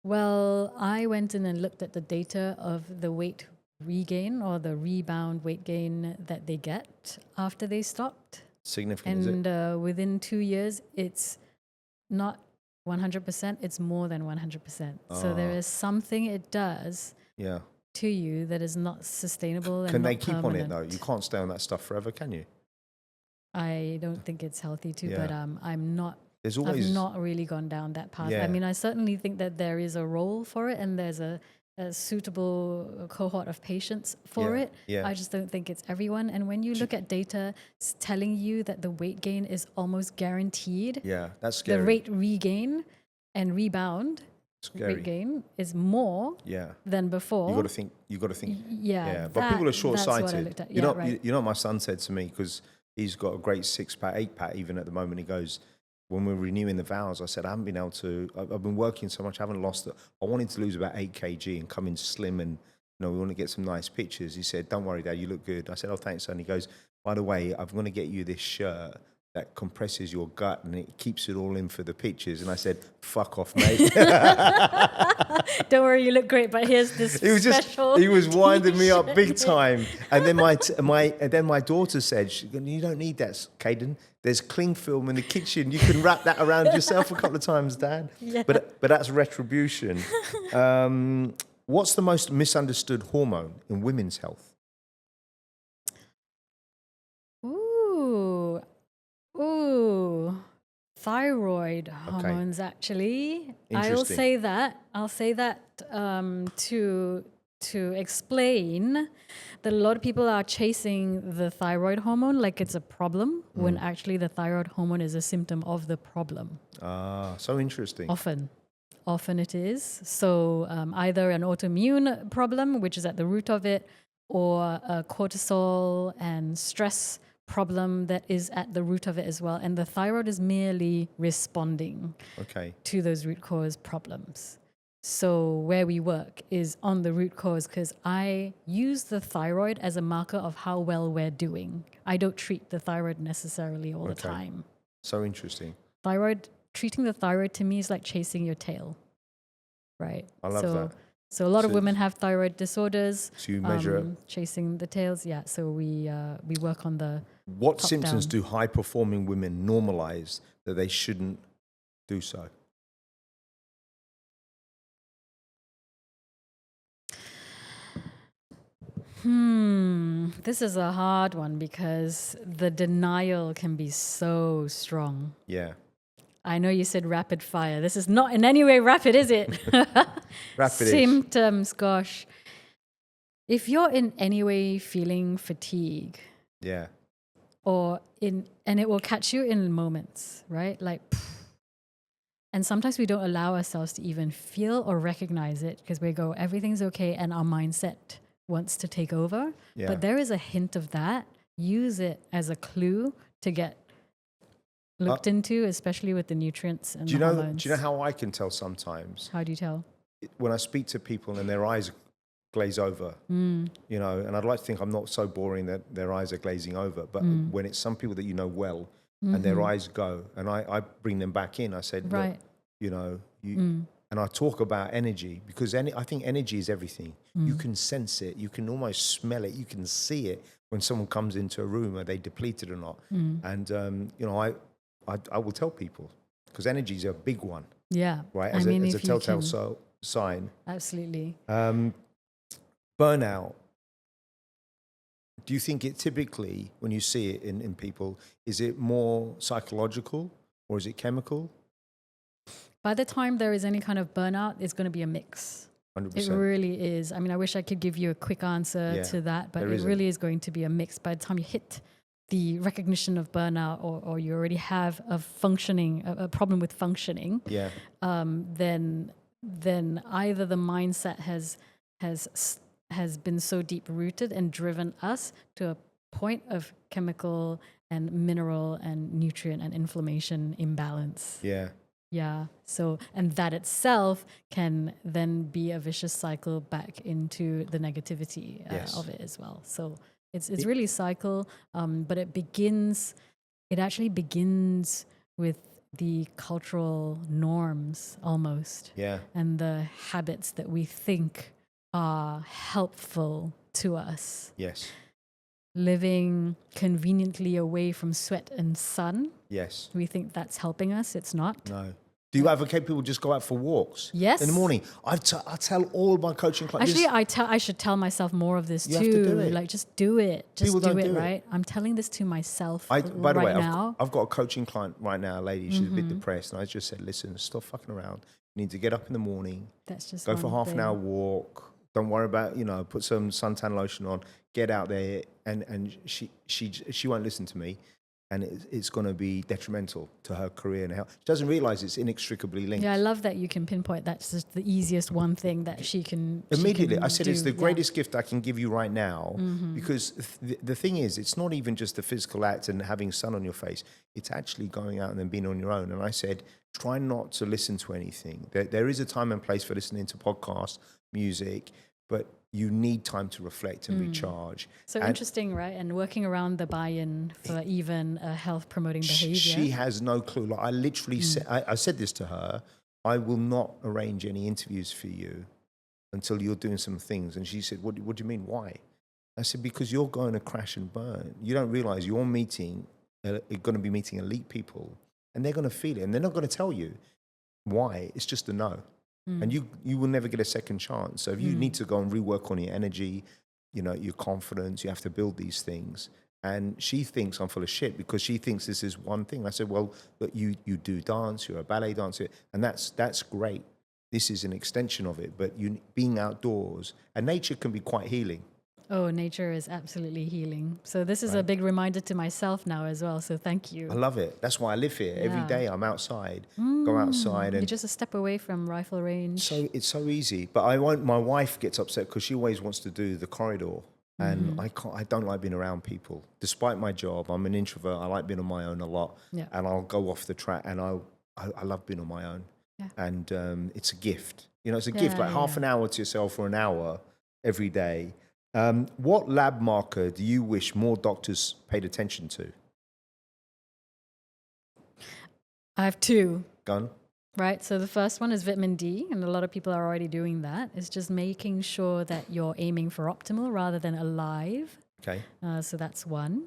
Well, I went in and looked at the data of the weight regain or the rebound weight gain that they get after they stopped. Significant, is it? And within 2 years, it's not 100%, it's more than 100%. So there is something it does to you that is not sustainable and Can not they keep permanent. on it, though? You can't stay on that stuff forever, can you? I don't think it's healthy to, but I'm not. I've not really gone down that path. Yeah. I mean, I certainly think that there is a role for it and there's a suitable cohort of patients for it. Yeah. I just don't think it's everyone. And when you look at data telling you that the weight gain is almost guaranteed, that's scary. the rate regain and rebound weight gain is more than before. You got to think. Yeah. But people are short-sighted. That's what I looked at. You know what my son said to me, because he's got a great 6-pack, 8-pack even at the moment. He goes, when we're renewing the vows, I said, I've been working so much, I haven't lost it. I wanted to lose about 8 kg and come in slim and, we want to get some nice pictures. He said, don't worry, Dad, you look good. I said, oh, thanks, son. He goes, by the way, I'm going to get you this shirt that compresses your gut and it keeps it all in for the pictures. And I said, fuck off, mate. Don't worry, you look great, but here's this special he was winding me up big time. And then my daughter said, you don't need that, Caden. There's cling film in the kitchen. You can wrap that around yourself a couple of times, Dad. Yeah. But that's retribution. What's the most misunderstood hormone in women's health? thyroid hormones, actually. I'll say that to explain that a lot of people are chasing the thyroid hormone like it's a problem, when actually the thyroid hormone is a symptom of the problem. So interesting. Often it is. So either an autoimmune problem, which is at the root of it, or a cortisol and stress problem that is at the root of it as well. And the thyroid is merely responding to those root cause problems. So where we work is on the root cause, because I use the thyroid as a marker of how well we're doing. I don't treat the thyroid necessarily all the time. So interesting. Treating the thyroid to me is like chasing your tail, right? I love that. So a lot of women have thyroid disorders. So you measure it. Chasing the tails, yeah. So we work on the What symptoms do high-performing women normalize that they shouldn't do so? This is a hard one because the denial can be so strong. Yeah. I know you said rapid fire. This is not in any way rapid, is it? Rapid symptoms, gosh. If you're in any way feeling fatigue, yeah, and it will catch you in moments, right? Like, and sometimes we don't allow ourselves to even feel or recognize it because we go, everything's okay, and our mindset wants to take over. Yeah. But there is a hint of that. Use it as a clue to get looked into, especially with the nutrients and the hormones. Do you know how I can tell sometimes? How do you tell? When I speak to people and their eyes glaze over, you know, and I'd like to think I'm not so boring that their eyes are glazing over, but when it's some people that you know well and their eyes go, and I bring them back in, I said, look, you know, and I talk about energy, because I think energy is everything. You can sense it, you can almost smell it, you can see it when someone comes into a room, are they depleted or not? And, you know, I will tell people, because energy is a big one. Yeah. Right? As a telltale sign. Absolutely. Burnout. Do you think it typically, when you see it in people, is it more psychological or is it chemical? By the time there is any kind of burnout, it's going to be a mix. 100%. It really is. I mean, I wish I could give you a quick answer to that, but it really is going to be a mix. By the time you hit the recognition of burnout, or you already have a problem with functioning, then either the mindset has been so deep rooted and driven us to a point of chemical and mineral and nutrient and inflammation imbalance. Yeah. So, and that itself can then be a vicious cycle back into the negativity of it as well. So it's really cycle, but it actually begins with the cultural norms almost. Yeah. And the habits that we think are helpful to us. Yes. Living conveniently away from sweat and sun. Yes. We think that's helping us. It's not. No. Do you advocate people just go out for walks? Yes. In the morning. I tell all my coaching clients. Actually, I should tell myself more of this too. You have to do it. Like, just do it. Just People do don't it, do it. right? I'm telling this to myself By the way, now. I've got a coaching client right now, a lady. She's a bit depressed. And I just said, listen, stop fucking around. You need to get up in the morning. That's just go for half an hour walk. Don't worry about, put some suntan lotion on. Get out there. And she won't listen to me. And it's going to be detrimental to her career and health. She doesn't realize it's inextricably linked. Yeah, I love that you can pinpoint that's just the easiest one thing that she can immediately. I said it's the greatest gift I can give you right now, because the thing is, it's not even just the physical act and having sun on your face. It's actually going out and then being on your own. And I said, try not to listen to anything. There is a time and place for listening to podcasts, music, but you need time to reflect and recharge. So interesting, right? And working around the buy-in for even a health-promoting behavior. She has no clue. Like, I literally said, I said this to her, I will not arrange any interviews for you until you're doing some things. And she said, what do you mean, why? I said, because you're going to crash and burn. You don't realize you're going to be meeting elite people, and they're going to feel it. And they're not going to tell you why. It's just a no. And you will never get a second chance. So if you need to go and rework on your energy, your confidence, you have to build these things. And she thinks I'm full of shit because she thinks this is one thing. I said, well, but you do dance, you're a ballet dancer, and that's great. This is an extension of it, but you being outdoors, and nature can be quite healing. Oh, nature is absolutely healing. So this is a big reminder to myself now as well. So thank you. I love it. That's why I live here. Every Yeah. day I'm outside, go outside. You're And just a step away from rifle range. so it's so easy. But my wife gets upset because she always wants to do the corridor. And I don't like being around people. Despite my job, I'm an introvert. I like being on my own a lot. Yeah. And I'll go off the track, and I love being on my own. Yeah. And it's a gift. It's a gift, like half an hour to yourself or an hour every day. What lab marker do you wish more doctors paid attention to? I have two. Gun? Right. So the first one is vitamin D, and a lot of people are already doing that. It's just making sure that you're aiming for optimal rather than alive. Okay. So that's one.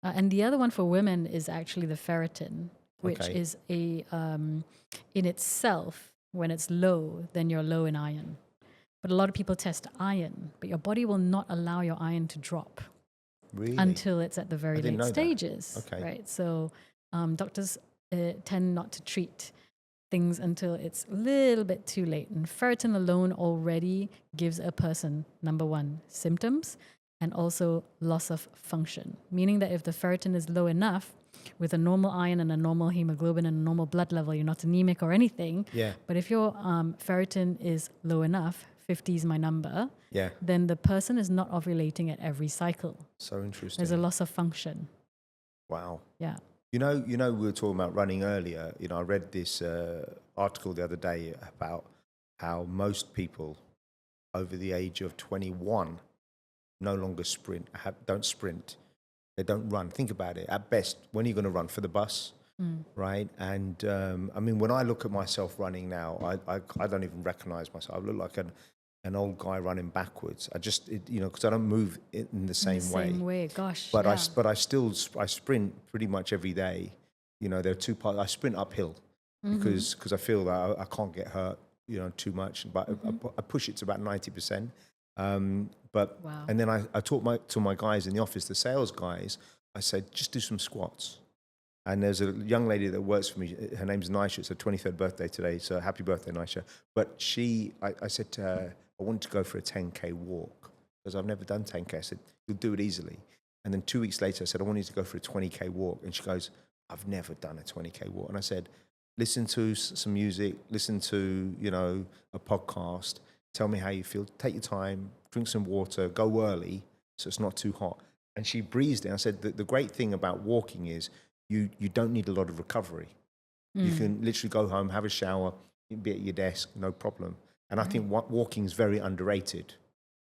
And the other one for women is actually the ferritin, which is in itself, when it's low, then you're low in iron. But a lot of people test iron, but your body will not allow your iron to drop until it's at the very late stages. Okay. Right. So doctors tend not to treat things until it's a little bit too late. And ferritin alone already gives a person, number one, symptoms and also loss of function. Meaning that if the ferritin is low enough, with a normal iron and a normal hemoglobin and a normal blood level, you're not anemic or anything. Yeah. But if your ferritin is low enough, 50 is my number, then the person is not ovulating at every cycle. So interesting. There's a loss of function. Wow. Yeah. We were talking about running earlier. I read this article the other day about how most people over the age of 21 no longer don't sprint. They don't run. Think about it. At best, when are you going to run? For the bus, right? And when I look at myself running now, I don't even recognize myself. I look like an old guy running backwards. Because I don't move in the same way. Same way, gosh. But I sprint pretty much every day. There are two parts. I sprint uphill because I feel that I can't get hurt, too much. But I push it to about 90%. And then I taught to my guys in the office, the sales guys. I said, just do some squats. And there's a young lady that works for me. Her name's Nisha. It's her 23rd birthday today. So happy birthday, Nisha. But I said to her, I wanted to go for a 10K walk because I've never done 10K. I said, you'll do it easily. And then 2 weeks later, I said, I wanted to go for a 20K walk. And she goes, I've never done a 20K walk. And I said, listen to some music, listen to, a podcast. Tell me how you feel. Take your time, drink some water, go early so it's not too hot. And she breezed it. I said, the great thing about walking is you don't need a lot of recovery. You can literally go home, have a shower, be at your desk, no problem. And I think walking is very underrated.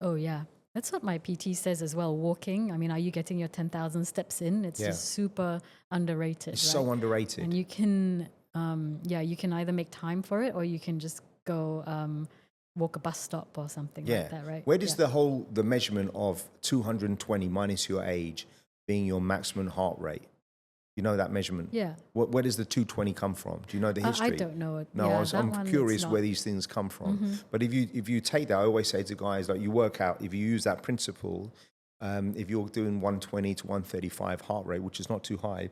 Oh, yeah. That's what my PT says as well. Walking, are you getting your 10,000 steps in? It's just super underrated. It's so underrated. And you can, you can either make time for it or you can just go walk a bus stop or something like that, right? Where does the measurement of 220 minus your age being your maximum heart rate? You know that measurement? Yeah. Where does the 220 come from? Do you know the history? I don't know it. No, I'm curious where these things come from. But if you take that, I always say to guys, like, you work out, if you use that principle, if you're doing 120 to 135 heart rate, which is not too high,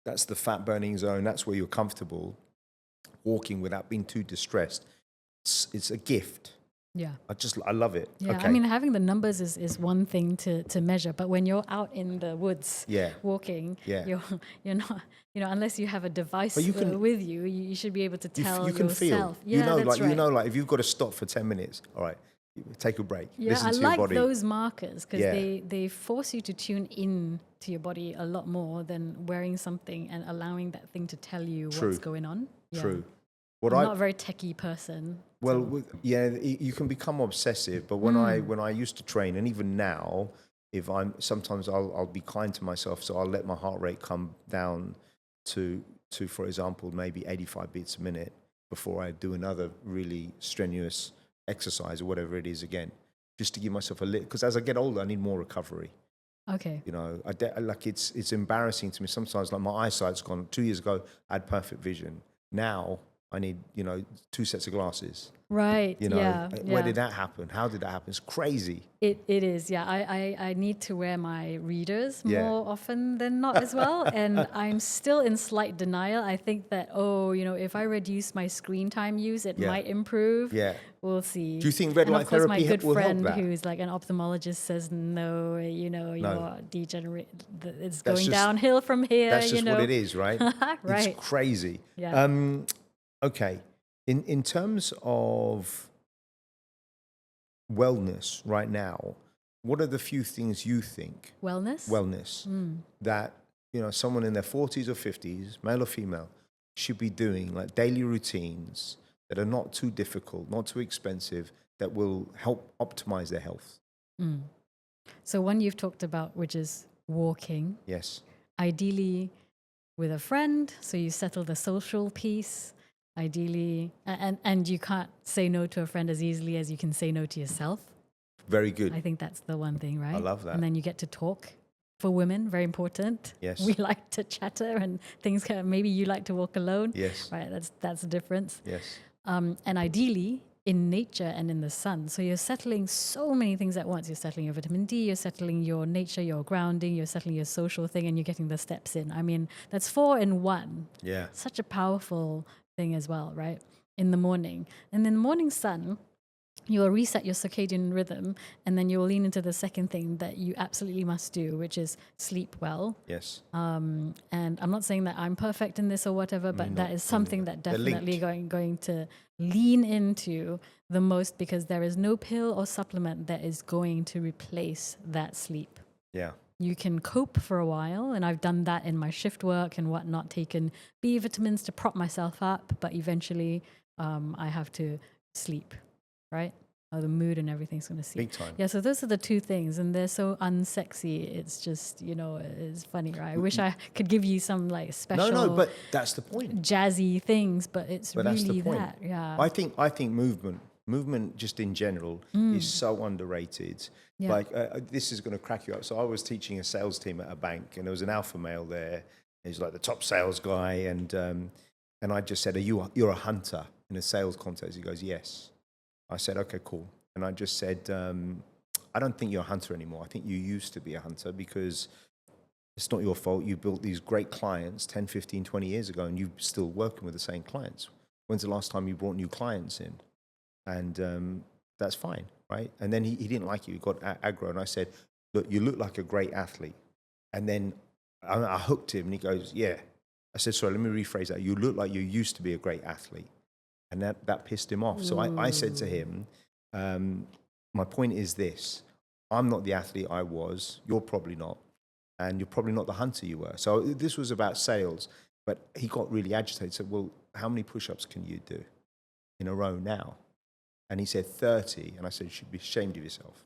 that's the fat burning zone. That's where you're comfortable walking without being too distressed. It's a gift. Yeah. I love it. Yeah. Okay. Having the numbers is one thing to measure, but when you're out in the woods walking, you're not, unless you have a device with you, you should be able to tell you can yourself. Feel. Like if you've got to stop for 10 minutes, all right, take a break. Yeah, listen to I like your body. those markers because they force you to tune in to your body a lot more than wearing something and allowing that thing to tell you what's going on. Yeah. True. I'm not a very techie person. Well, you can become obsessive. But when I used to train, and even now, sometimes I'll be kind to myself, so I'll let my heart rate come down to for example, maybe 85 beats a minute before I do another really strenuous exercise or whatever it is again, just to give myself a little. Because as I get older, I need more recovery. Okay. It's embarrassing to me sometimes. Like my eyesight's gone. 2 years ago, I had perfect vision. Now I need, 2 sets of glasses. Right. Where did that happen? How did that happen? It's crazy. It is, yeah. I need to wear my readers Yeah. more often than not as well. And I'm still in slight denial. I think that, if I reduce my screen time use, it might improve. Yeah. We'll see. Do you think red and light of course, therapy my good will help friend that? who's like an ophthalmologist says, no, you're degenerate. It's That's going just- downhill from here. That's just what it is, right? Right. It's crazy. Yeah. Okay. In terms of wellness right now, what are the few things you think Wellness? that someone in their 40s or 50s, male or female, should be doing, like daily routines that are not too difficult, not too expensive, that will help optimize their health? So one you've talked about, which is walking, Yes. ideally with a friend, so you settle the social piece. Ideally, and you can't say no to a friend as easily as you can say no to yourself. Very good. I think that's the one thing, right? I love that. And then you get to talk. For women, very important. Yes. We like to chatter and things. Maybe you like to walk alone. Yes. Right. That's the difference. Yes. And ideally in nature and in the sun. So you're settling so many things at once. You're settling your vitamin D. You're settling your nature. You're grounding. You're settling your social thing, and you're getting the steps in. I mean, that's 4 in 1. Yeah. Such a powerful thing as well, right? In the morning. And in the morning sun, you'll reset your circadian rhythm, and then you'll lean into the second thing that you absolutely must do, which is sleep well. Yes. And I'm not saying that I'm perfect in this or whatever, but that is something that definitely going to lean into the most, because there is no pill or supplement that is going to replace that sleep. Yeah. You can cope for a while, and I've done that in my shift work and whatnot, taken B vitamins to prop myself up, but eventually I have to sleep, right? Or the mood and everything's going to sleep. Big time. Yeah, so those are the 2 things, and they're so unsexy. It's just, it's funny, right? I wish I could give you some like special No, but that's the point. jazzy things, but it's But really that's the point. that. Yeah. I think movement just in general is so underrated. Yeah. Like this is going to crack you up. So I was teaching a sales team at a bank, and there was an alpha male there. He's like the top sales guy, and I just said, you're a hunter in a sales context? He goes, yes. I said, okay, cool. And I just said, I don't think you're a hunter anymore. I think you used to be a hunter, because it's not your fault. You built these great clients 10, 15, 20 years ago, and you're still working with the same clients. When's the last time you brought new clients in? And that's fine, right? And then he didn't like it. He got aggro. And I said, look, you look like a great athlete. And then I hooked him, and he goes, yeah. I said, sorry, let me rephrase that. You look like you used to be a great athlete. And that pissed him off. So I said to him, my point is this. I'm not the athlete I was. You're probably not. And you're probably not the hunter you were. So this was about sales. But he got really agitated. Said, well, how many push-ups can you do in a row now? And he said 30. And I said, you should be ashamed of yourself.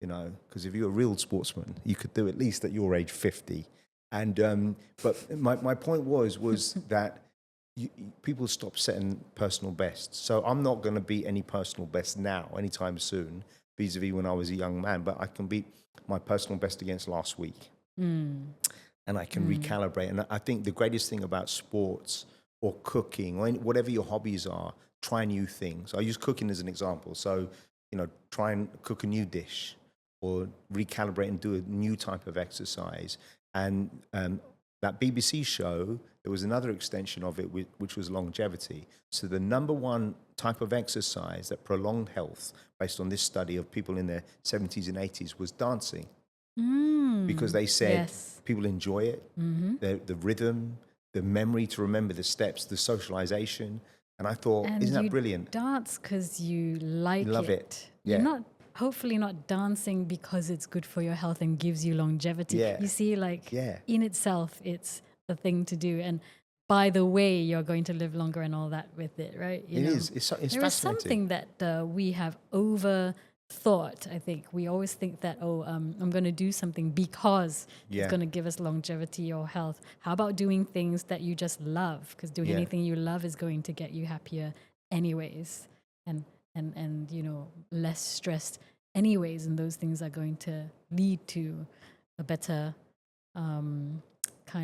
Because if you're a real sportsman, you could do at least at your age 50. And but my point was that people stop setting personal bests. So I'm not going to beat any personal best now, anytime soon, vis-a-vis when I was a young man. But I can beat my personal best against last week. And I can recalibrate. And I think the greatest thing about sports or cooking or whatever your hobbies are, try new things. I use cooking as an example. So, try and cook a new dish or recalibrate and do a new type of exercise. And that BBC show, there was another extension of it, which was longevity. So the number one type of exercise that prolonged health, based on this study of people in their 70s and 80s, was dancing. Because they said people enjoy it, the rhythm, the memory to remember the steps, the socialization. And I thought, isn't that brilliant? Dance because you like Love it. Yeah. You're hopefully not dancing because it's good for your health and gives you longevity. Yeah. You see, in itself, it's a thing to do. And by the way, you're going to live longer and all that with it, right? It is. It's there fascinating. is something that we have overthought, I think. We always think that, I'm going to do something because it's going to give us longevity or health. How about doing things that you just love? Because doing anything you love is going to get you happier anyways. And less stressed anyways, and those things are going to lead to a better kind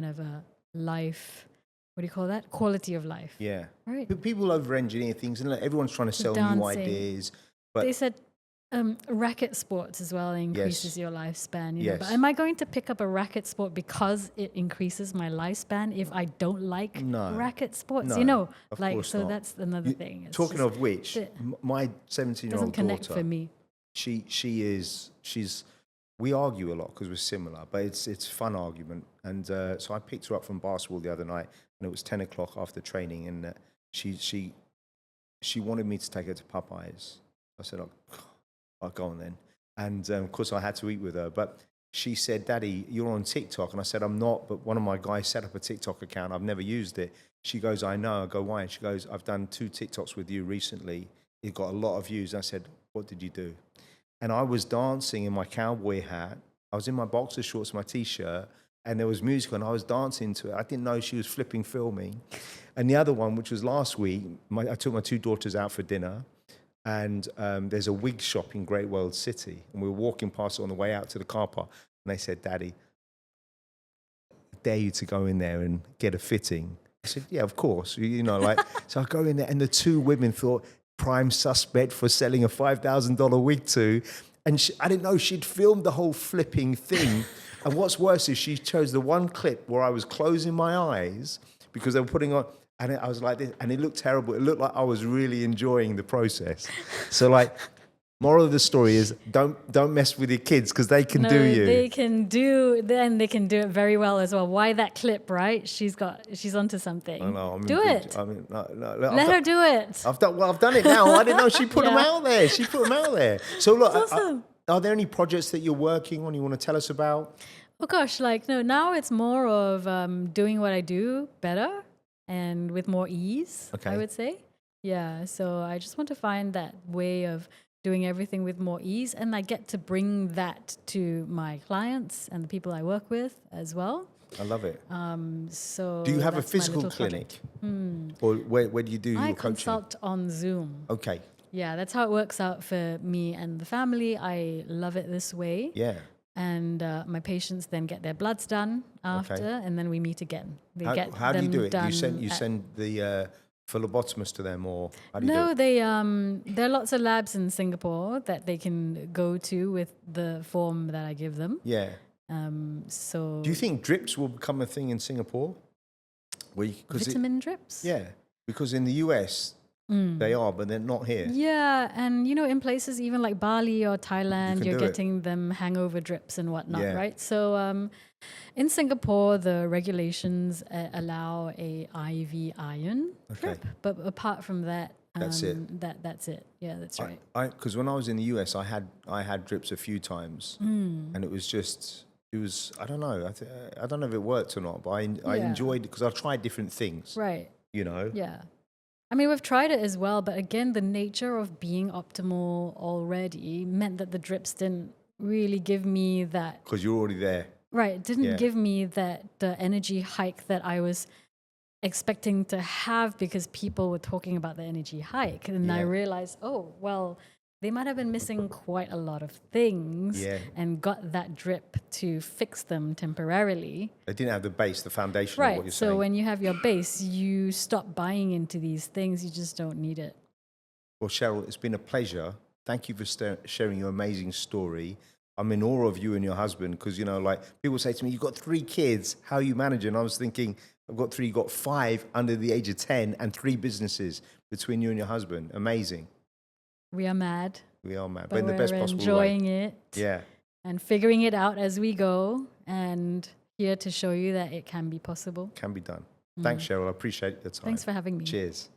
of a life what do you call that? Quality of life. Yeah. Right. But people over-engineer things, and everyone's trying to sell new Dancing. ideas. But They said racket sports as well increases your lifespan. You know. But Yes. am I going to pick up a racket sport because it increases my lifespan if I don't like racket sports? No, you know, of like, course so not. that's another thing. It's Talking just- of which, it my doesn't 17-year-old connect daughter, for me. she's we argue a lot because we're similar, but it's fun argument. And so I picked her up from basketball the other night, and it was 10 o'clock after training, and she wanted me to take her to Popeyes. I said, I'll go on then. And of course I had to eat with her, but she said, Daddy, you're on TikTok. And I said, I'm not, but one of my guys set up a TikTok account. I've never used it. She goes, I know. I go, why? And she goes, I've done 2 TikToks with you recently. It got a lot of views. I said, what did you do? And I was dancing in my cowboy hat. I was in my boxer shorts, my T-shirt, and there was music and I was dancing to it. I didn't know she was flipping filming. And the other one, which was last week, I took my 2 daughters out for dinner. And there's a wig shop in Great World City. And we were walking past it on the way out to the car park. And they said, Daddy, I dare you to go in there and get a fitting. I said, yeah, of course. You know, like, so I go in there and the 2 women thought, prime suspect for selling a $5,000 wig to. And I didn't know she'd filmed the whole flipping thing. And what's worse is she chose the one clip where I was closing my eyes because they were putting on, and I was like this, and it looked terrible. It looked like I was really enjoying the process. So, like, moral of the story is don't mess with your kids because they can do you. They can do it very well as well. Why that clip, right? She's onto something. I know, do it. No, Let her do it. I've done it now. I didn't know she put them out there. She put them out there. So look, That's awesome. are there any projects that you're working on? You want to tell us about? Oh gosh, now it's more of doing what I do better and with more ease. Okay. I would say. Yeah. So I just want to find that way of doing everything with more ease, and I get to bring that to my clients and the people I work with as well. I love it. So Do you have a that's my physical little clinic? Or where do you do your I coaching? consult on Zoom. Okay. Yeah, that's how it works out for me and the family. I love it this way. Yeah. And my patients then get their bloods done after, and then we meet again. How do you do it? Done You send the phlebotomist to them, or how do you No, do it? there are lots of labs in Singapore that they can go to with the form that I give them. Yeah. So Do you think drips will become a thing in Singapore? vitamin drips? Yeah, because in the US they are, but they're not here. Yeah, and in places even like Bali or Thailand, you're do it. getting them hangover drips and whatnot, Yeah. right? So in Singapore, the regulations allow a IV iron drip, but apart from that, That's it. That's it. Yeah, that's right. Because when I was in the US, I had drips a few times, and it was I don't know. I don't know if it worked or not, but I enjoyed it because I tried different things. Right. Yeah. I mean, we've tried it as well, but again, the nature of being optimal already meant that the drips didn't really give me that. Because you're already there. Right. It didn't give me the energy hike that I was expecting to have because people were talking about the energy hike. And I realized, they might have been missing quite a lot of things and got that drip to fix them temporarily. They didn't have the base, the foundation of what you're saying. So when you have your base, you stop buying into these things. You just don't need it. Well, Cheryl, it's been a pleasure. Thank you for sharing your amazing story. I'm in awe of you and your husband because, like people say to me, you've got 3 kids. How are you managing? I was thinking, I've got 3, you've got 5 under the age of 10 and 3 businesses between you and your husband. Amazing. We are mad. We are mad, But in the best we're possible enjoying way. it. Yeah. And figuring it out as we go, and here to show you that it can be possible. Can be done. Thanks, Cheryl. I appreciate the time. Thanks for having me. Cheers.